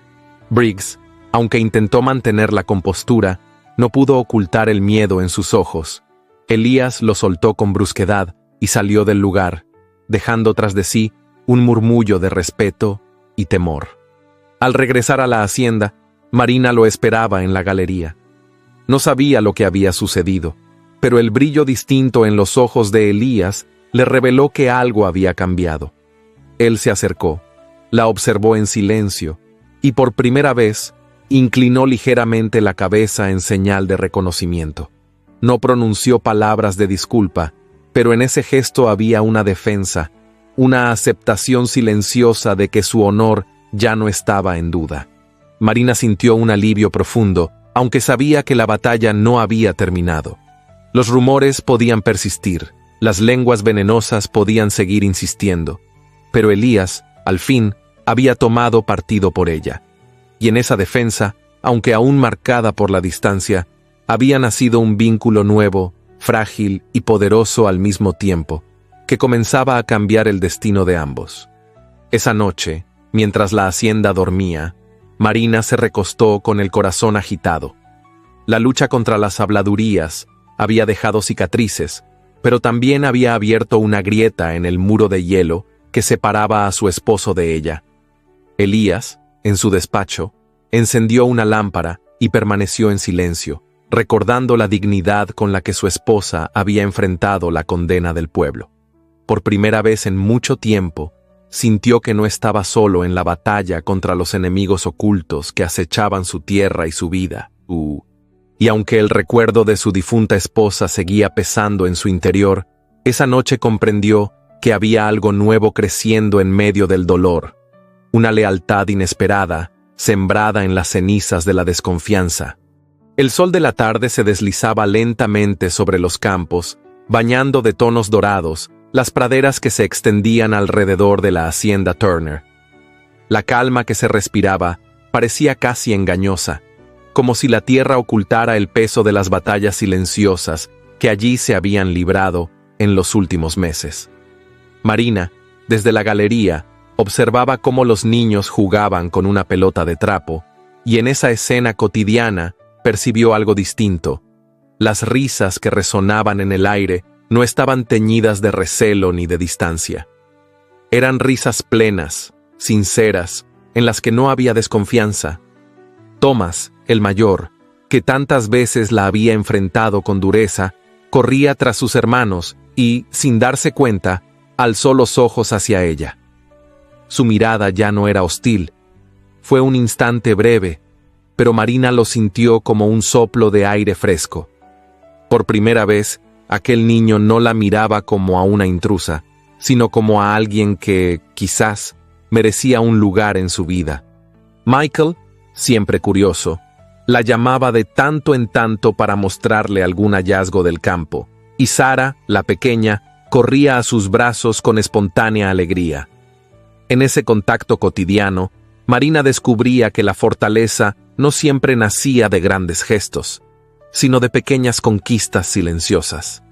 Briggs, aunque intentó mantener la compostura, no pudo ocultar el miedo en sus ojos. Elías lo soltó con brusquedad y salió del lugar, dejando tras de sí un murmullo de respeto y temor. Al regresar a la hacienda, Marina lo esperaba en la galería. No sabía lo que había sucedido, pero el brillo distinto en los ojos de Elías le reveló que algo había cambiado. Él se acercó, la observó en silencio y por primera vez inclinó ligeramente la cabeza en señal de reconocimiento. No pronunció palabras de disculpa, pero en ese gesto había una defensa, una aceptación silenciosa de que su honor ya no estaba en duda. Marina sintió un alivio profundo, aunque sabía que la batalla no había terminado. Los rumores podían persistir, las lenguas venenosas podían seguir insistiendo, pero Elías, al fin, había tomado partido por ella. Y en esa defensa, aunque aún marcada por la distancia, había nacido un vínculo nuevo, frágil y poderoso al mismo tiempo, que comenzaba a cambiar el destino de ambos. Esa noche, mientras la hacienda dormía, Marina se recostó con el corazón agitado. La lucha contra las habladurías había dejado cicatrices, pero también había abierto una grieta en el muro de hielo que separaba a su esposo de ella. Elías, en su despacho, encendió una lámpara y permaneció en silencio, recordando la dignidad con la que su esposa había enfrentado la condena del pueblo. Por primera vez en mucho tiempo, sintió que no estaba solo en la batalla contra los enemigos ocultos que acechaban su tierra y su vida. Y aunque el recuerdo de su difunta esposa seguía pesando en su interior, esa noche comprendió que había algo nuevo creciendo en medio del dolor, una lealtad inesperada, sembrada en las cenizas de la desconfianza. El sol de la tarde se deslizaba lentamente sobre los campos, bañando de tonos dorados las praderas que se extendían alrededor de la hacienda Turner. La calma que se respiraba parecía casi engañosa, como si la tierra ocultara el peso de las batallas silenciosas que allí se habían librado en los últimos meses. Marina, desde la galería, observaba cómo los niños jugaban con una pelota de trapo, y en esa escena cotidiana percibió algo distinto. Las risas que resonaban en el aire no estaban teñidas de recelo ni de distancia. Eran risas plenas, sinceras, en las que no había desconfianza. Thomas, el mayor, que tantas veces la había enfrentado con dureza, corría tras sus hermanos y, sin darse cuenta, alzó los ojos hacia ella. Su mirada ya no era hostil. Fue un instante breve, pero Marina lo sintió como un soplo de aire fresco. Por primera vez, aquel niño no la miraba como a una intrusa, sino como a alguien que, quizás, merecía un lugar en su vida. Michael, siempre curioso, la llamaba de tanto en tanto para mostrarle algún hallazgo del campo, y Sara, la pequeña, corría a sus brazos con espontánea alegría. En ese contacto cotidiano, Marina descubría que la fortaleza no siempre nacía de grandes gestos, sino de pequeñas conquistas silenciosas.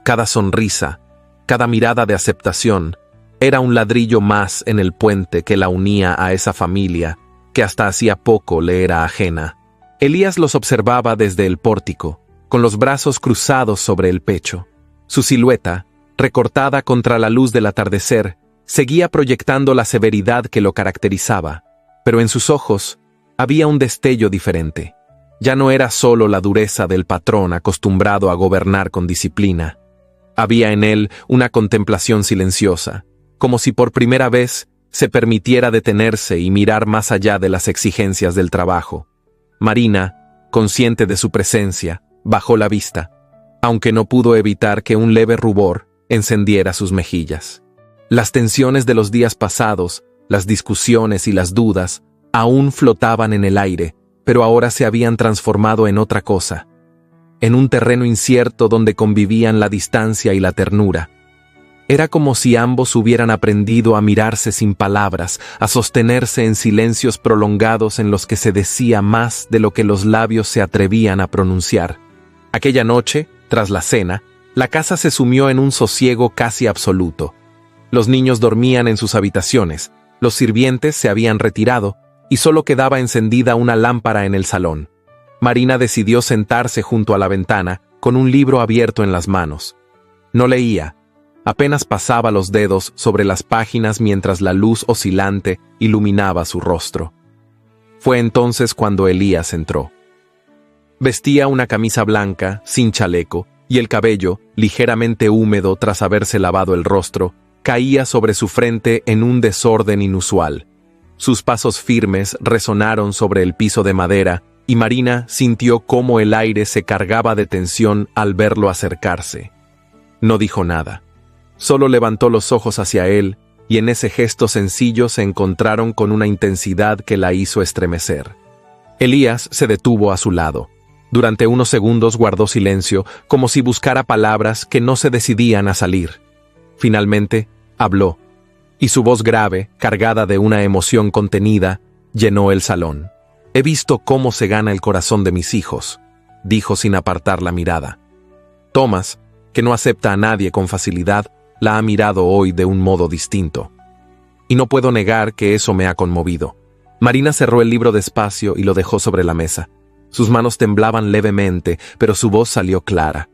Cada sonrisa, cada mirada de aceptación, era un ladrillo más en el puente que la unía a esa familia que hasta hacía poco le era ajena. Elías los observaba desde el pórtico, con los brazos cruzados sobre el pecho. Su silueta, recortada contra la luz del atardecer, seguía proyectando la severidad que lo caracterizaba, pero en sus ojos había un destello diferente. Ya no era solo la dureza del patrón acostumbrado a gobernar con disciplina. Había en él una contemplación silenciosa, como si por primera vez se permitiera detenerse y mirar más allá de las exigencias del trabajo. Marina, consciente de su presencia, bajó la vista, aunque no pudo evitar que un leve rubor encendiera sus mejillas. Las tensiones de los días pasados, las discusiones y las dudas, aún flotaban en el aire, pero ahora se habían transformado en otra cosa, en un terreno incierto donde convivían la distancia y la ternura. Era como si ambos hubieran aprendido a mirarse sin palabras, a sostenerse en silencios prolongados en los que se decía más de lo que los labios se atrevían a pronunciar. Aquella noche, tras la cena, la casa se sumió en un sosiego casi absoluto. Los niños dormían en sus habitaciones, los sirvientes se habían retirado, y solo quedaba encendida una lámpara en el salón. Marina decidió sentarse junto a la ventana, con un libro abierto en las manos. No leía, apenas pasaba los dedos sobre las páginas mientras la luz oscilante iluminaba su rostro. Fue entonces cuando Elías entró. Vestía una camisa blanca, sin chaleco, y el cabello, ligeramente húmedo tras haberse lavado el rostro, caía sobre su frente en un desorden inusual. Sus pasos firmes resonaron sobre el piso de madera, y Marina sintió cómo el aire se cargaba de tensión al verlo acercarse. No dijo nada. Solo levantó los ojos hacia él, y en ese gesto sencillo se encontraron con una intensidad que la hizo estremecer. Elías se detuvo a su lado. Durante unos segundos guardó silencio, como si buscara palabras que no se decidían a salir. Finalmente, habló, y su voz grave, cargada de una emoción contenida, llenó el salón. «He visto cómo se gana el corazón de mis hijos», dijo sin apartar la mirada. Thomas, que no acepta a nadie con facilidad, la ha mirado hoy de un modo distinto. Y no puedo negar que eso me ha conmovido. Marina cerró el libro despacio y lo dejó sobre la mesa. Sus manos temblaban levemente, pero su voz salió clara.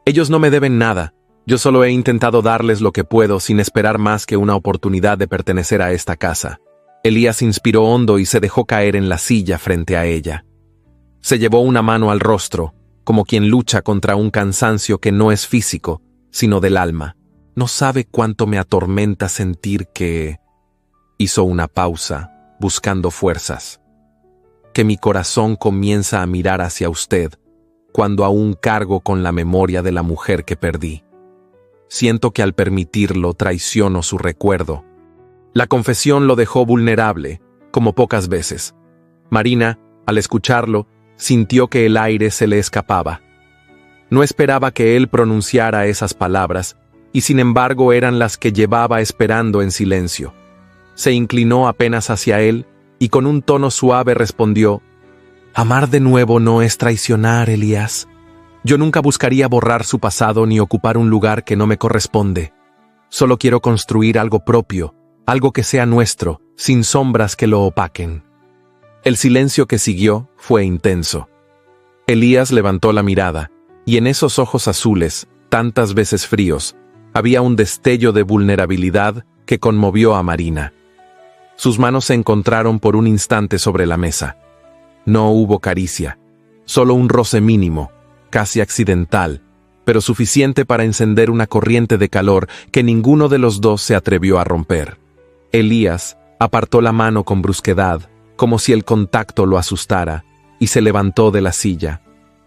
Ellos no me deben nada. Yo solo he intentado darles lo que puedo sin esperar más que una oportunidad de pertenecer a esta casa. Elías inspiró hondo y se dejó caer en la silla frente a ella. Se llevó una mano al rostro, como quien lucha contra un cansancio que no es físico, sino del alma. No sabe cuánto me atormenta sentir que... Hizo una pausa, buscando fuerzas. Que mi corazón comienza a mirar hacia usted, cuando aún cargo con la memoria de la mujer que perdí. Siento que al permitirlo traiciono su recuerdo. La confesión lo dejó vulnerable, como pocas veces. Marina, al escucharlo, sintió que el aire se le escapaba. No esperaba que él pronunciara esas palabras, y sin embargo eran las que llevaba esperando en silencio. Se inclinó apenas hacia él, y con un tono suave respondió: «Amar de nuevo no es traicionar, Elías. Yo nunca buscaría borrar su pasado ni ocupar un lugar que no me corresponde. Solo quiero construir algo propio, algo que sea nuestro, sin sombras que lo opaquen». El silencio que siguió fue intenso. Elías levantó la mirada, y en esos ojos azules, tantas veces fríos, había un destello de vulnerabilidad que conmovió a Marina. Sus manos se encontraron por un instante sobre la mesa. No hubo caricia, solo un roce mínimo, casi accidental, pero suficiente para encender una corriente de calor que ninguno de los dos se atrevió a romper. Elías apartó la mano con brusquedad, como si el contacto lo asustara, y se levantó de la silla.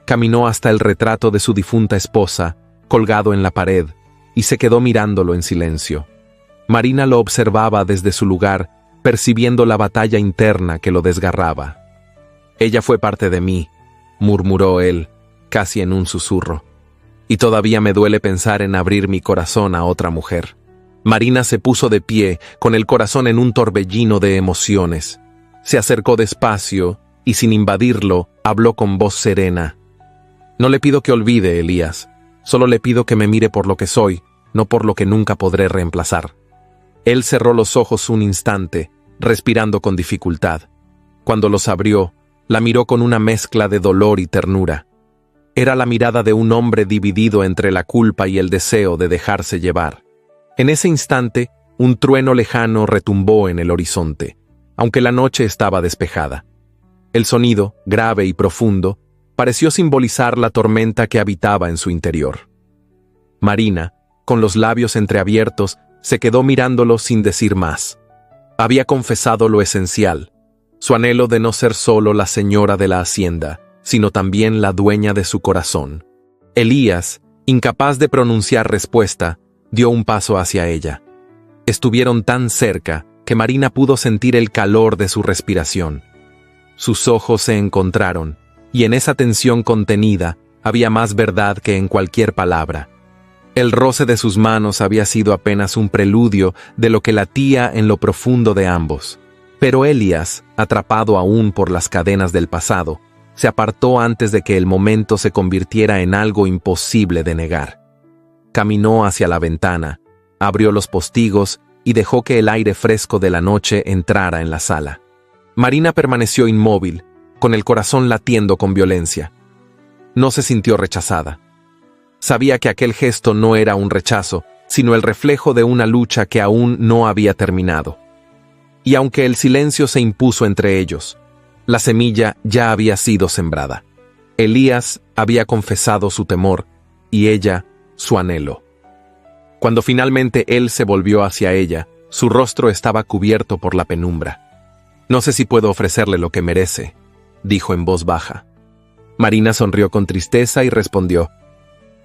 Caminó hasta el retrato de su difunta esposa, colgado en la pared, y se quedó mirándolo en silencio. Marina lo observaba desde su lugar, percibiendo la batalla interna que lo desgarraba. «Ella fue parte de mí», murmuró él, casi en un susurro. «Y todavía me duele pensar en abrir mi corazón a otra mujer». Marina se puso de pie, con el corazón en un torbellino de emociones. Se acercó despacio y, sin invadirlo, habló con voz serena. «No le pido que olvide, Elías. Solo le pido que me mire por lo que soy, no por lo que nunca podré reemplazar». Él cerró los ojos un instante, respirando con dificultad. Cuando los abrió, la miró con una mezcla de dolor y ternura. Era la mirada de un hombre dividido entre la culpa y el deseo de dejarse llevar. En ese instante, un trueno lejano retumbó en el horizonte, aunque la noche estaba despejada. El sonido, grave y profundo, pareció simbolizar la tormenta que habitaba en su interior. Marina, con los labios entreabiertos, se quedó mirándolo sin decir más. Había confesado lo esencial, su anhelo de no ser solo la señora de la hacienda, sino también la dueña de su corazón. Elías, incapaz de pronunciar respuesta, dio un paso hacia ella. Estuvieron tan cerca que Marina pudo sentir el calor de su respiración. Sus ojos se encontraron, y en esa tensión contenida había más verdad que en cualquier palabra. El roce de sus manos había sido apenas un preludio de lo que latía en lo profundo de ambos. Pero Elías, atrapado aún por las cadenas del pasado, se apartó antes de que el momento se convirtiera en algo imposible de negar. Caminó hacia la ventana, abrió los postigos y dejó que el aire fresco de la noche entrara en la sala. Marina permaneció inmóvil, con el corazón latiendo con violencia. No se sintió rechazada. Sabía que aquel gesto no era un rechazo, sino el reflejo de una lucha que aún no había terminado. Y aunque el silencio se impuso entre ellos, la semilla ya había sido sembrada. Elías había confesado su temor, y ella su anhelo. Cuando finalmente él se volvió hacia ella, su rostro estaba cubierto por la penumbra. «No sé si puedo ofrecerle lo que merece», dijo en voz baja. Marina sonrió con tristeza y respondió: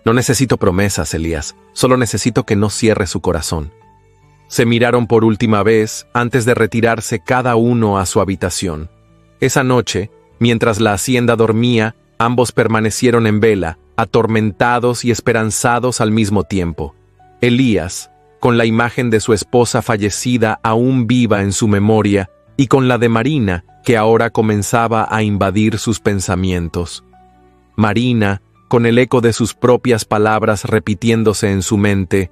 «No necesito promesas, Elías, solo necesito que no cierre su corazón». Se miraron por última vez antes de retirarse cada uno a su habitación. Esa noche, mientras la hacienda dormía, ambos permanecieron en vela, atormentados y esperanzados al mismo tiempo. Elías, con la imagen de su esposa fallecida aún viva en su memoria, y con la de Marina, que ahora comenzaba a invadir sus pensamientos. Marina, con el eco de sus propias palabras repitiéndose en su mente: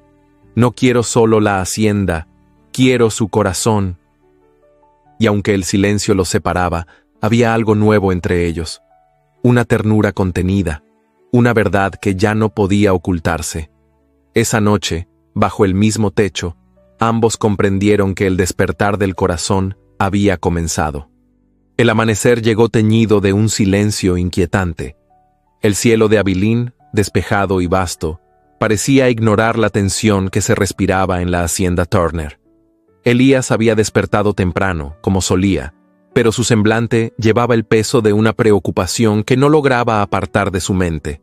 No quiero solo la hacienda, quiero su corazón. Y aunque el silencio los separaba, había algo nuevo entre ellos. Una ternura contenida, una verdad que ya no podía ocultarse. Esa noche, bajo el mismo techo, ambos comprendieron que el despertar del corazón había comenzado. El amanecer llegó teñido de un silencio inquietante. El cielo de Abilene, despejado y vasto, parecía ignorar la tensión que se respiraba en la hacienda Turner. Elías había despertado temprano, como solía, pero su semblante llevaba el peso de una preocupación que no lograba apartar de su mente.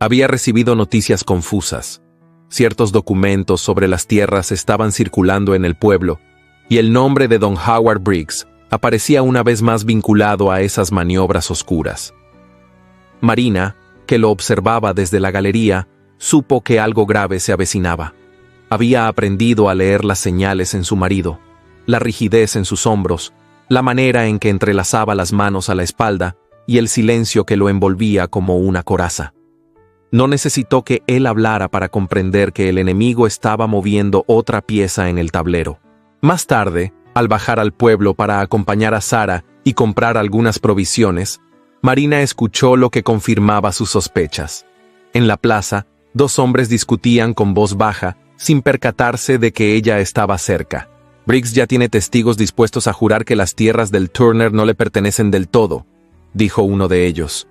Había recibido noticias confusas. Ciertos documentos sobre las tierras estaban circulando en el pueblo, y el nombre de don Howard Briggs aparecía una vez más vinculado a esas maniobras oscuras. Marina, que lo observaba desde la galería, supo que algo grave se avecinaba. Había aprendido a leer las señales en su marido, la rigidez en sus hombros, la manera en que entrelazaba las manos a la espalda y el silencio que lo envolvía como una coraza. No necesitó que él hablara para comprender que el enemigo estaba moviendo otra pieza en el tablero. Más tarde, al bajar al pueblo para acompañar a Sara y comprar algunas provisiones, Marina escuchó lo que confirmaba sus sospechas. En la plaza, dos hombres discutían con voz baja, sin percatarse de que ella estaba cerca. Briggs ya tiene testigos dispuestos a jurar que las tierras del Turner no le pertenecen del todo, dijo uno de ellos.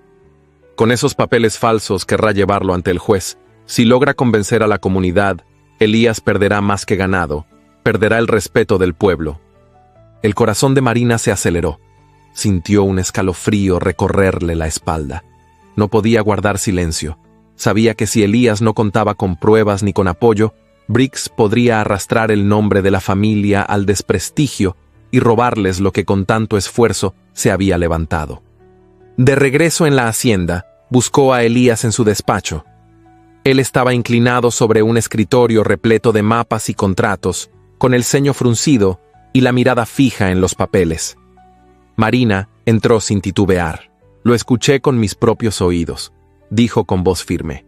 Con esos papeles falsos querrá llevarlo ante el juez. Si logra convencer a la comunidad, Elías perderá más que ganado, perderá el respeto del pueblo. El corazón de Marina se aceleró. Sintió un escalofrío recorrerle la espalda. No podía guardar silencio. Sabía que si Elías no contaba con pruebas ni con apoyo, Briggs podría arrastrar el nombre de la familia al desprestigio y robarles lo que con tanto esfuerzo se había levantado. De regreso en la hacienda, buscó a Elías en su despacho. Él estaba inclinado sobre un escritorio repleto de mapas y contratos, con el ceño fruncido y la mirada fija en los papeles. Marina entró sin titubear. Lo escuché con mis propios oídos, dijo con voz firme.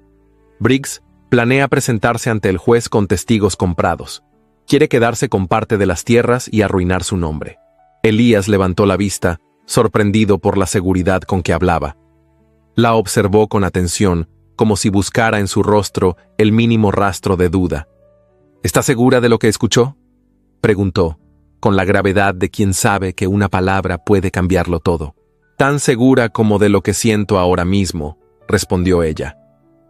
Briggs planea presentarse ante el juez con testigos comprados. Quiere quedarse con parte de las tierras y arruinar su nombre. Elías levantó la vista, sorprendido por la seguridad con que hablaba. La observó con atención, como si buscara en su rostro el mínimo rastro de duda. ¿Está segura de lo que escuchó?, preguntó, con la gravedad de quien sabe que una palabra puede cambiarlo todo. Tan segura como de lo que siento ahora mismo, respondió ella.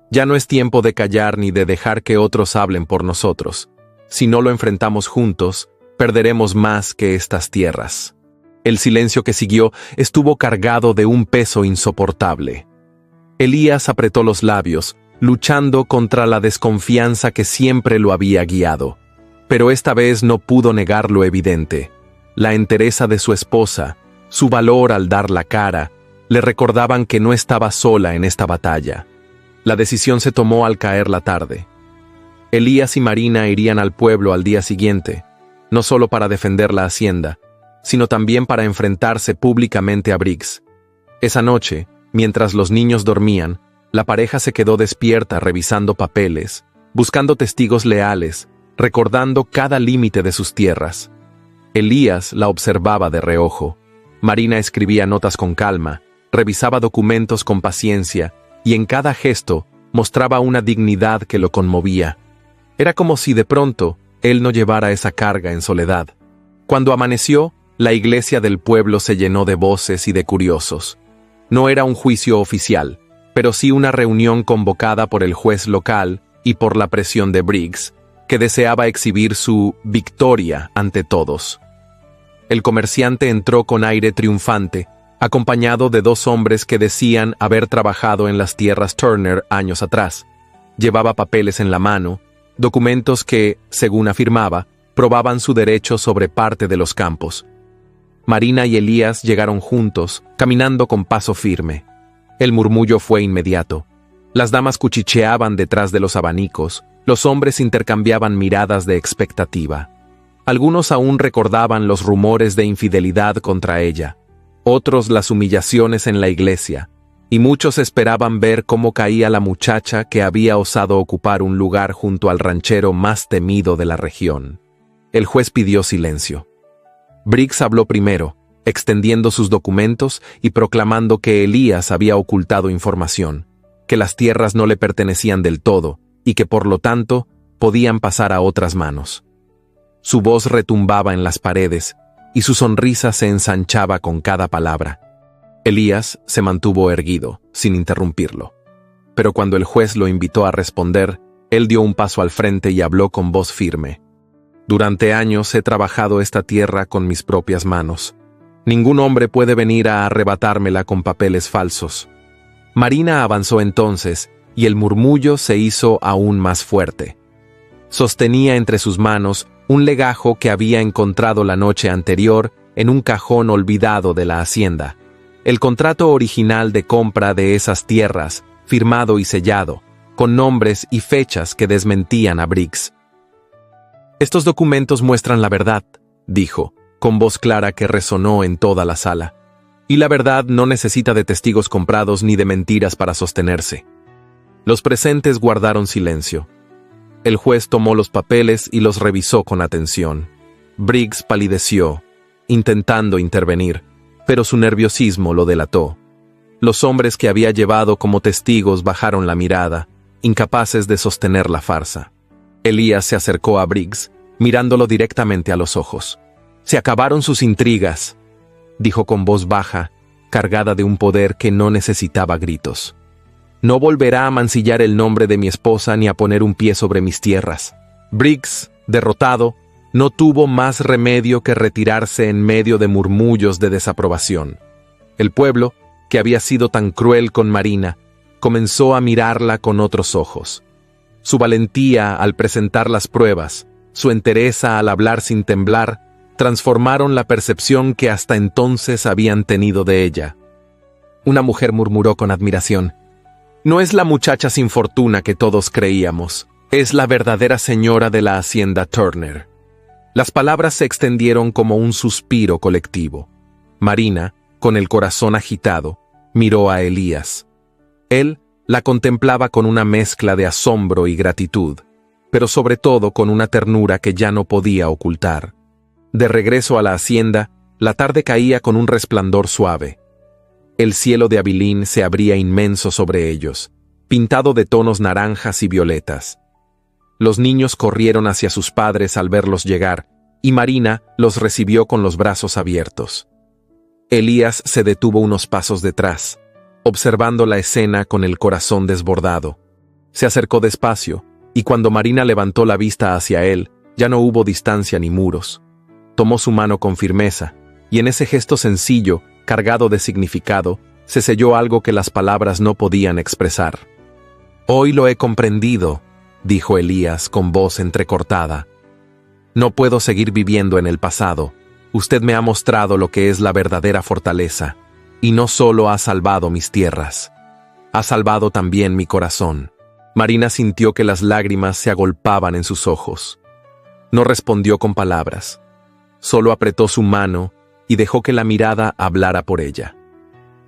Ya no es tiempo de callar ni de dejar que otros hablen por nosotros. Si no lo enfrentamos juntos, perderemos más que estas tierras. El silencio que siguió estuvo cargado de un peso insoportable. Elías apretó los labios, luchando contra la desconfianza que siempre lo había guiado. Pero esta vez no pudo negar lo evidente. La entereza de su esposa, su valor al dar la cara, le recordaban que no estaba sola en esta batalla. La decisión se tomó al caer la tarde. Elías y Marina irían al pueblo al día siguiente, no solo para defender la hacienda, sino también para enfrentarse públicamente a Briggs. Esa noche, mientras los niños dormían, la pareja se quedó despierta revisando papeles, buscando testigos leales, recordando cada límite de sus tierras. Elías la observaba de reojo. Marina escribía notas con calma, revisaba documentos con paciencia, y en cada gesto mostraba una dignidad que lo conmovía. Era como si de pronto él no llevara esa carga en soledad. Cuando amaneció, la iglesia del pueblo se llenó de voces y de curiosos. No era un juicio oficial, pero sí una reunión convocada por el juez local y por la presión de Briggs, que deseaba exhibir su victoria ante todos. El comerciante entró con aire triunfante, acompañado de dos hombres que decían haber trabajado en las tierras Turner años atrás. Llevaba papeles en la mano, documentos que, según afirmaba, probaban su derecho sobre parte de los campos. Marina y Elías llegaron juntos, caminando con paso firme. El murmullo fue inmediato. Las damas cuchicheaban detrás de los abanicos, los hombres intercambiaban miradas de expectativa. Algunos aún recordaban los rumores de infidelidad contra ella, otros las humillaciones en la iglesia, y muchos esperaban ver cómo caía la muchacha que había osado ocupar un lugar junto al ranchero más temido de la región. El juez pidió silencio. Briggs habló primero, extendiendo sus documentos y proclamando que Elías había ocultado información, que las tierras no le pertenecían del todo y que por lo tanto podían pasar a otras manos. Su voz retumbaba en las paredes y su sonrisa se ensanchaba con cada palabra. Elías se mantuvo erguido, sin interrumpirlo. Pero cuando el juez lo invitó a responder, él dio un paso al frente y habló con voz firme. Durante años he trabajado esta tierra con mis propias manos. Ningún hombre puede venir a arrebatármela con papeles falsos. Marina avanzó entonces, y el murmullo se hizo aún más fuerte. Sostenía entre sus manos un legajo que había encontrado la noche anterior en un cajón olvidado de la hacienda. El contrato original de compra de esas tierras, firmado y sellado, con nombres y fechas que desmentían a Briggs. Estos documentos muestran la verdad, dijo, con voz clara que resonó en toda la sala. Y la verdad no necesita de testigos comprados ni de mentiras para sostenerse. Los presentes guardaron silencio. El juez tomó los papeles y los revisó con atención. Briggs palideció, intentando intervenir, pero su nerviosismo lo delató. Los hombres que había llevado como testigos bajaron la mirada, incapaces de sostener la farsa. Elías se acercó a Briggs, mirándolo directamente a los ojos. «Se acabaron sus intrigas», dijo con voz baja, cargada de un poder que no necesitaba gritos. «No volverá a mancillar el nombre de mi esposa ni a poner un pie sobre mis tierras». Briggs, derrotado, no tuvo más remedio que retirarse en medio de murmullos de desaprobación. El pueblo, que había sido tan cruel con Marina, comenzó a mirarla con otros ojos. Su valentía al presentar las pruebas, su entereza al hablar sin temblar, transformaron la percepción que hasta entonces habían tenido de ella. Una mujer murmuró con admiración: «No es la muchacha sin fortuna que todos creíamos, es la verdadera señora de la hacienda Turner». Las palabras se extendieron como un suspiro colectivo. Marina, con el corazón agitado, miró a Elías. Él la contemplaba con una mezcla de asombro y gratitud, pero sobre todo con una ternura que ya no podía ocultar. De regreso a la hacienda, la tarde caía con un resplandor suave. El cielo de Abilene se abría inmenso sobre ellos, pintado de tonos naranjas y violetas. Los niños corrieron hacia sus padres al verlos llegar, y Marina los recibió con los brazos abiertos. Elías se detuvo unos pasos detrás, observando la escena con el corazón desbordado. Se acercó despacio, y cuando Marina levantó la vista hacia él, ya no hubo distancia ni muros. Tomó su mano con firmeza, y en ese gesto sencillo, cargado de significado, se selló algo que las palabras no podían expresar. «Hoy lo he comprendido», dijo Elías con voz entrecortada. «No puedo seguir viviendo en el pasado. Usted me ha mostrado lo que es la verdadera fortaleza, y no solo ha salvado mis tierras, ha salvado también mi corazón». Marina sintió que las lágrimas se agolpaban en sus ojos. No respondió con palabras. Solo apretó su mano y dejó que la mirada hablara por ella.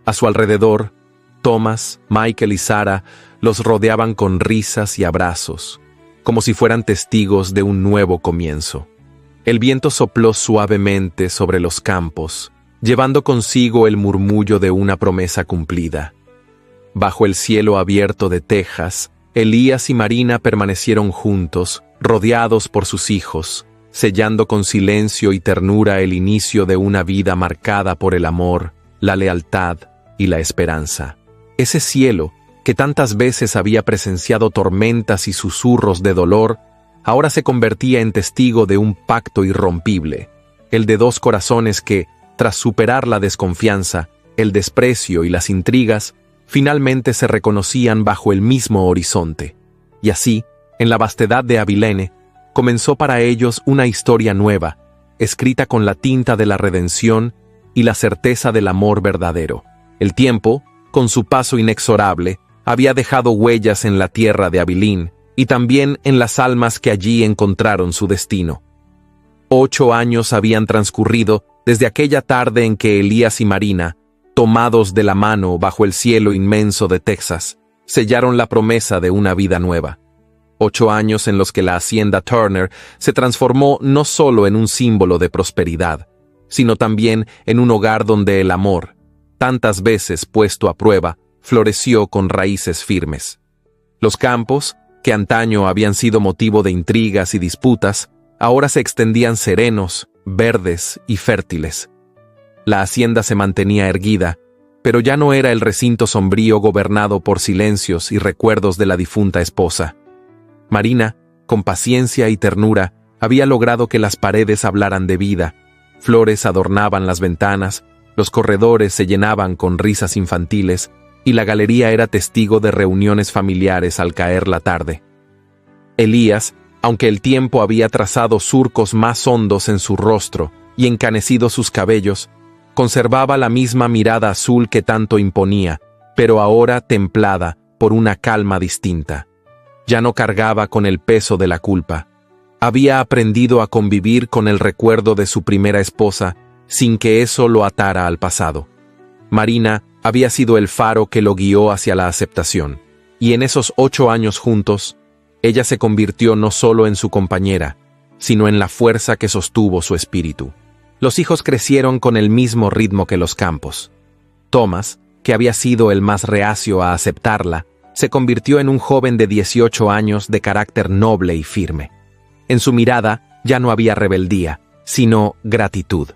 A su alrededor, Thomas, Michael y Sarah los rodeaban con risas y abrazos, como si fueran testigos de un nuevo comienzo. El viento sopló suavemente sobre los campos, llevando consigo el murmullo de una promesa cumplida. Bajo el cielo abierto de Texas, Elías y Marina permanecieron juntos, rodeados por sus hijos, sellando con silencio y ternura el inicio de una vida marcada por el amor, la lealtad y la esperanza. Ese cielo, que tantas veces había presenciado tormentas y susurros de dolor, ahora se convertía en testigo de un pacto irrompible, el de dos corazones que, tras superar la desconfianza, el desprecio y las intrigas, finalmente se reconocían bajo el mismo horizonte. Y así, en la vastedad de Abilene, comenzó para ellos una historia nueva, escrita con la tinta de la redención y la certeza del amor verdadero. El tiempo, con su paso inexorable, había dejado huellas en la tierra de Abilene y también en las almas que allí encontraron su destino. 8 años habían transcurrido desde aquella tarde en que Elías y Marina tomados de la mano bajo el cielo inmenso de Texas, sellaron la promesa de una vida nueva. 8 años en los que la hacienda Turner se transformó no solo en un símbolo de prosperidad, sino también en un hogar donde el amor, tantas veces puesto a prueba, floreció con raíces firmes. Los campos, que antaño habían sido motivo de intrigas y disputas, ahora se extendían serenos, verdes y fértiles. La hacienda se mantenía erguida, pero ya no era el recinto sombrío gobernado por silencios y recuerdos de la difunta esposa. Marina, con paciencia y ternura, había logrado que las paredes hablaran de vida, flores adornaban las ventanas, los corredores se llenaban con risas infantiles y la galería era testigo de reuniones familiares al caer la tarde. Elías, aunque el tiempo había trazado surcos más hondos en su rostro y encanecido sus cabellos, conservaba la misma mirada azul que tanto imponía, pero ahora templada por una calma distinta. Ya no cargaba con el peso de la culpa. Había aprendido a convivir con el recuerdo de su primera esposa sin que eso lo atara al pasado. Marina había sido el faro que lo guió hacia la aceptación, y en esos 8 años juntos, ella se convirtió no solo en su compañera, sino en la fuerza que sostuvo su espíritu. Los hijos crecieron con el mismo ritmo que los campos. Thomas, que había sido el más reacio a aceptarla, se convirtió en un joven de 18 años de carácter noble y firme. En su mirada ya no había rebeldía, sino gratitud.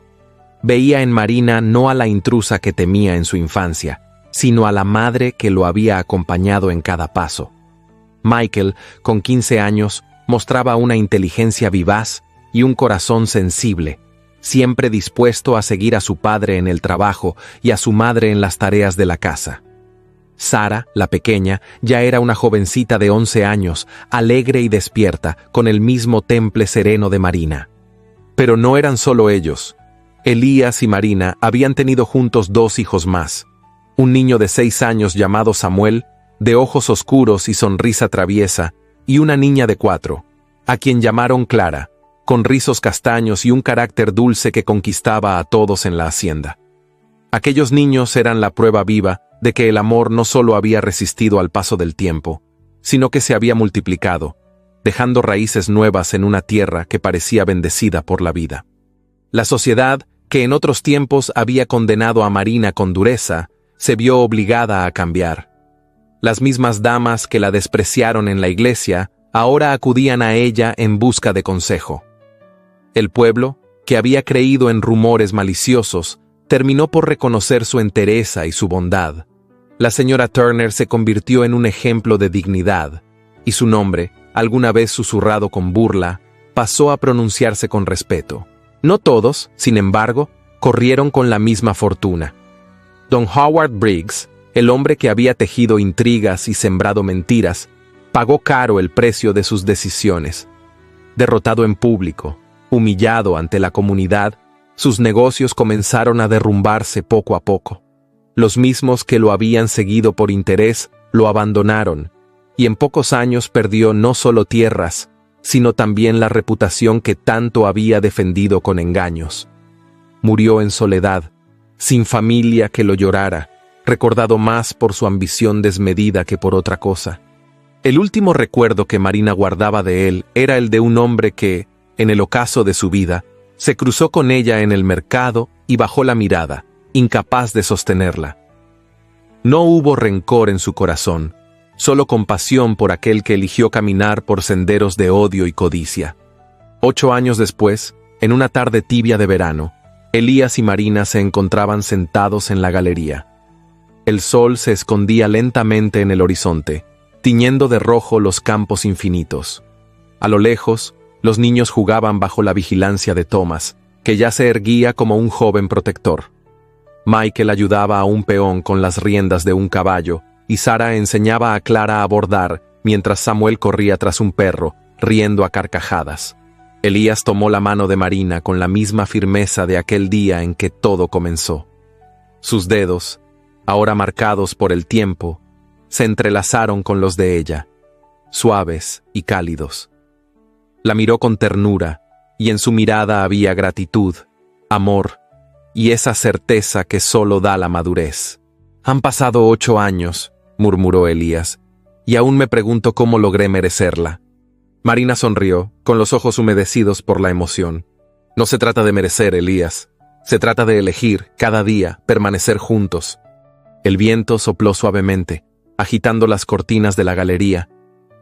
Veía en Marina no a la intrusa que temía en su infancia, sino a la madre que lo había acompañado en cada paso. Michael, con 15 años, mostraba una inteligencia vivaz y un corazón sensible, siempre dispuesto a seguir a su padre en el trabajo y a su madre en las tareas de la casa. Sara, la pequeña, ya era una jovencita de 11 años, alegre y despierta, con el mismo temple sereno de Marina. Pero no eran solo ellos. Elías y Marina habían tenido juntos 2 hijos más. Un niño de 6 años llamado Samuel, de ojos oscuros y sonrisa traviesa, y una niña de 4, a quien llamaron Clara, con rizos castaños y un carácter dulce que conquistaba a todos en la hacienda. Aquellos niños eran la prueba viva de que el amor no solo había resistido al paso del tiempo, sino que se había multiplicado, dejando raíces nuevas en una tierra que parecía bendecida por la vida. La sociedad, que en otros tiempos había condenado a Marina con dureza, se vio obligada a cambiar. Las mismas damas que la despreciaron en la iglesia ahora acudían a ella en busca de consejo. El pueblo, que había creído en rumores maliciosos, terminó por reconocer su entereza y su bondad. La señora Turner se convirtió en un ejemplo de dignidad, y su nombre, alguna vez susurrado con burla, pasó a pronunciarse con respeto. No todos, sin embargo, corrieron con la misma fortuna. Don Howard Briggs, el hombre que había tejido intrigas y sembrado mentiras, pagó caro el precio de sus decisiones. Derrotado en público, humillado ante la comunidad, sus negocios comenzaron a derrumbarse poco a poco. Los mismos que lo habían seguido por interés lo abandonaron, y en pocos años perdió no solo tierras, sino también la reputación que tanto había defendido con engaños. Murió en soledad, sin familia que lo llorara, recordado más por su ambición desmedida que por otra cosa. El último recuerdo que Marina guardaba de él era el de un hombre que, en el ocaso de su vida, se cruzó con ella en el mercado y bajó la mirada, incapaz de sostenerla. No hubo rencor en su corazón, solo compasión por aquel que eligió caminar por senderos de odio y codicia. 8 años después, en una tarde tibia de verano, Elías y Marina se encontraban sentados en la galería. El sol se escondía lentamente en el horizonte, tiñendo de rojo los campos infinitos. A lo lejos, los niños jugaban bajo la vigilancia de Thomas, que ya se erguía como un joven protector. Michael ayudaba a un peón con las riendas de un caballo, y Sara enseñaba a Clara a bordar, mientras Samuel corría tras un perro, riendo a carcajadas. Elías tomó la mano de Marina con la misma firmeza de aquel día en que todo comenzó. Sus dedos, ahora marcados por el tiempo, se entrelazaron con los de ella, suaves y cálidos. La miró con ternura, y en su mirada había gratitud, amor y esa certeza que solo da la madurez. Han pasado 8 años, murmuró Elías, y aún me pregunto cómo logré merecerla. Marina sonrió, con los ojos humedecidos por la emoción. No se trata de merecer, Elías. Se trata de elegir, cada día, permanecer juntos. El viento sopló suavemente, agitando las cortinas de la galería.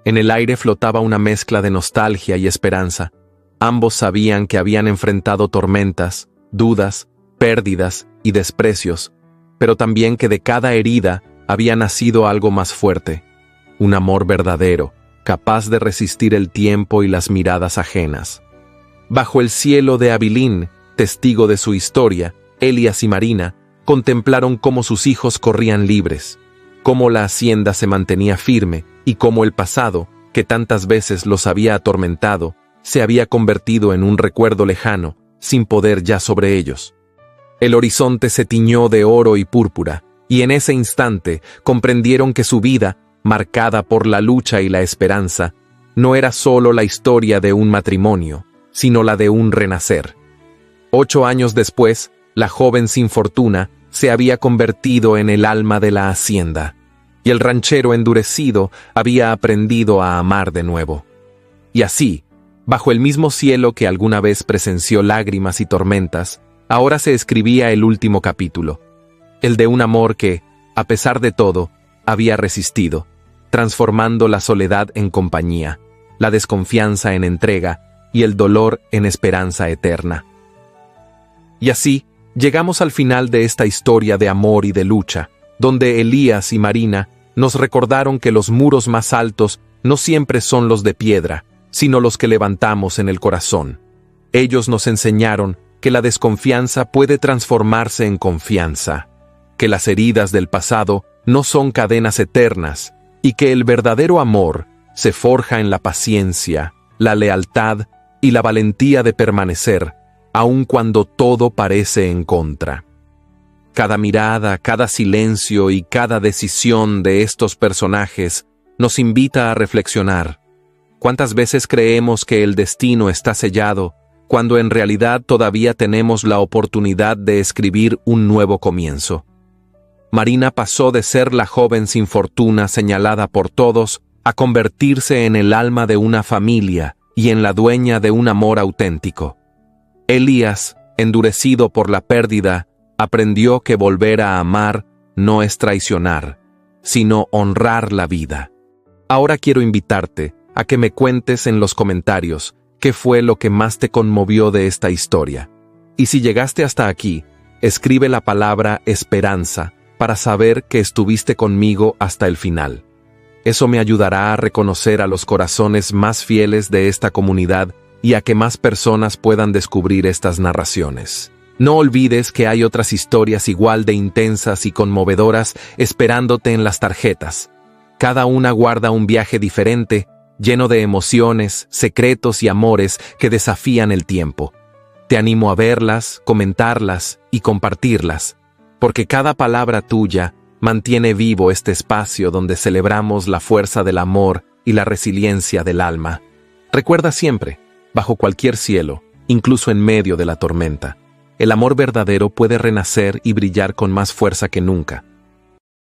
En el aire flotaba una mezcla de nostalgia y esperanza. Ambos sabían que habían enfrentado tormentas, dudas, pérdidas y desprecios, pero también que de cada herida había nacido algo más fuerte. Un amor verdadero, capaz de resistir el tiempo y las miradas ajenas. Bajo el cielo de Abilín, testigo de su historia, Elías y Marina contemplaron cómo sus hijos corrían libres, cómo la hacienda se mantenía firme y cómo el pasado, que tantas veces los había atormentado, se había convertido en un recuerdo lejano, sin poder ya sobre ellos. El horizonte se tiñó de oro y púrpura, y en ese instante comprendieron que su vida, marcada por la lucha y la esperanza, no era solo la historia de un matrimonio, sino la de un renacer. 8 años después, la joven sin fortuna se había convertido en el alma de la hacienda, y el ranchero endurecido había aprendido a amar de nuevo. Y así, bajo el mismo cielo que alguna vez presenció lágrimas y tormentas, ahora se escribía el último capítulo, el de un amor que, a pesar de todo, había resistido, transformando la soledad en compañía, la desconfianza en entrega y el dolor en esperanza eterna. Y así, llegamos al final de esta historia de amor y de lucha, donde Elías y Marina nos recordaron que los muros más altos no siempre son los de piedra, sino los que levantamos en el corazón. Ellos nos enseñaron que la desconfianza puede transformarse en confianza, que las heridas del pasado no son cadenas eternas, y que el verdadero amor se forja en la paciencia, la lealtad y la valentía de permanecer, aun cuando todo parece en contra. Cada mirada, cada silencio y cada decisión de estos personajes nos invita a reflexionar. ¿Cuántas veces creemos que el destino está sellado, cuando en realidad todavía tenemos la oportunidad de escribir un nuevo comienzo? Marina pasó de ser la joven sin fortuna señalada por todos a convertirse en el alma de una familia y en la dueña de un amor auténtico. Elías, endurecido por la pérdida, aprendió que volver a amar no es traicionar, sino honrar la vida. Ahora quiero invitarte a que me cuentes en los comentarios qué fue lo que más te conmovió de esta historia. Y si llegaste hasta aquí, escribe la palabra esperanza para saber que estuviste conmigo hasta el final. Eso me ayudará a reconocer a los corazones más fieles de esta comunidad y a que más personas puedan descubrir estas narraciones. No olvides que hay otras historias igual de intensas y conmovedoras esperándote en las tarjetas. Cada una guarda un viaje diferente, lleno de emociones, secretos y amores que desafían el tiempo. Te animo a verlas, comentarlas y compartirlas, porque cada palabra tuya mantiene vivo este espacio donde celebramos la fuerza del amor y la resiliencia del alma. Recuerda siempre, bajo cualquier cielo, incluso en medio de la tormenta, el amor verdadero puede renacer y brillar con más fuerza que nunca.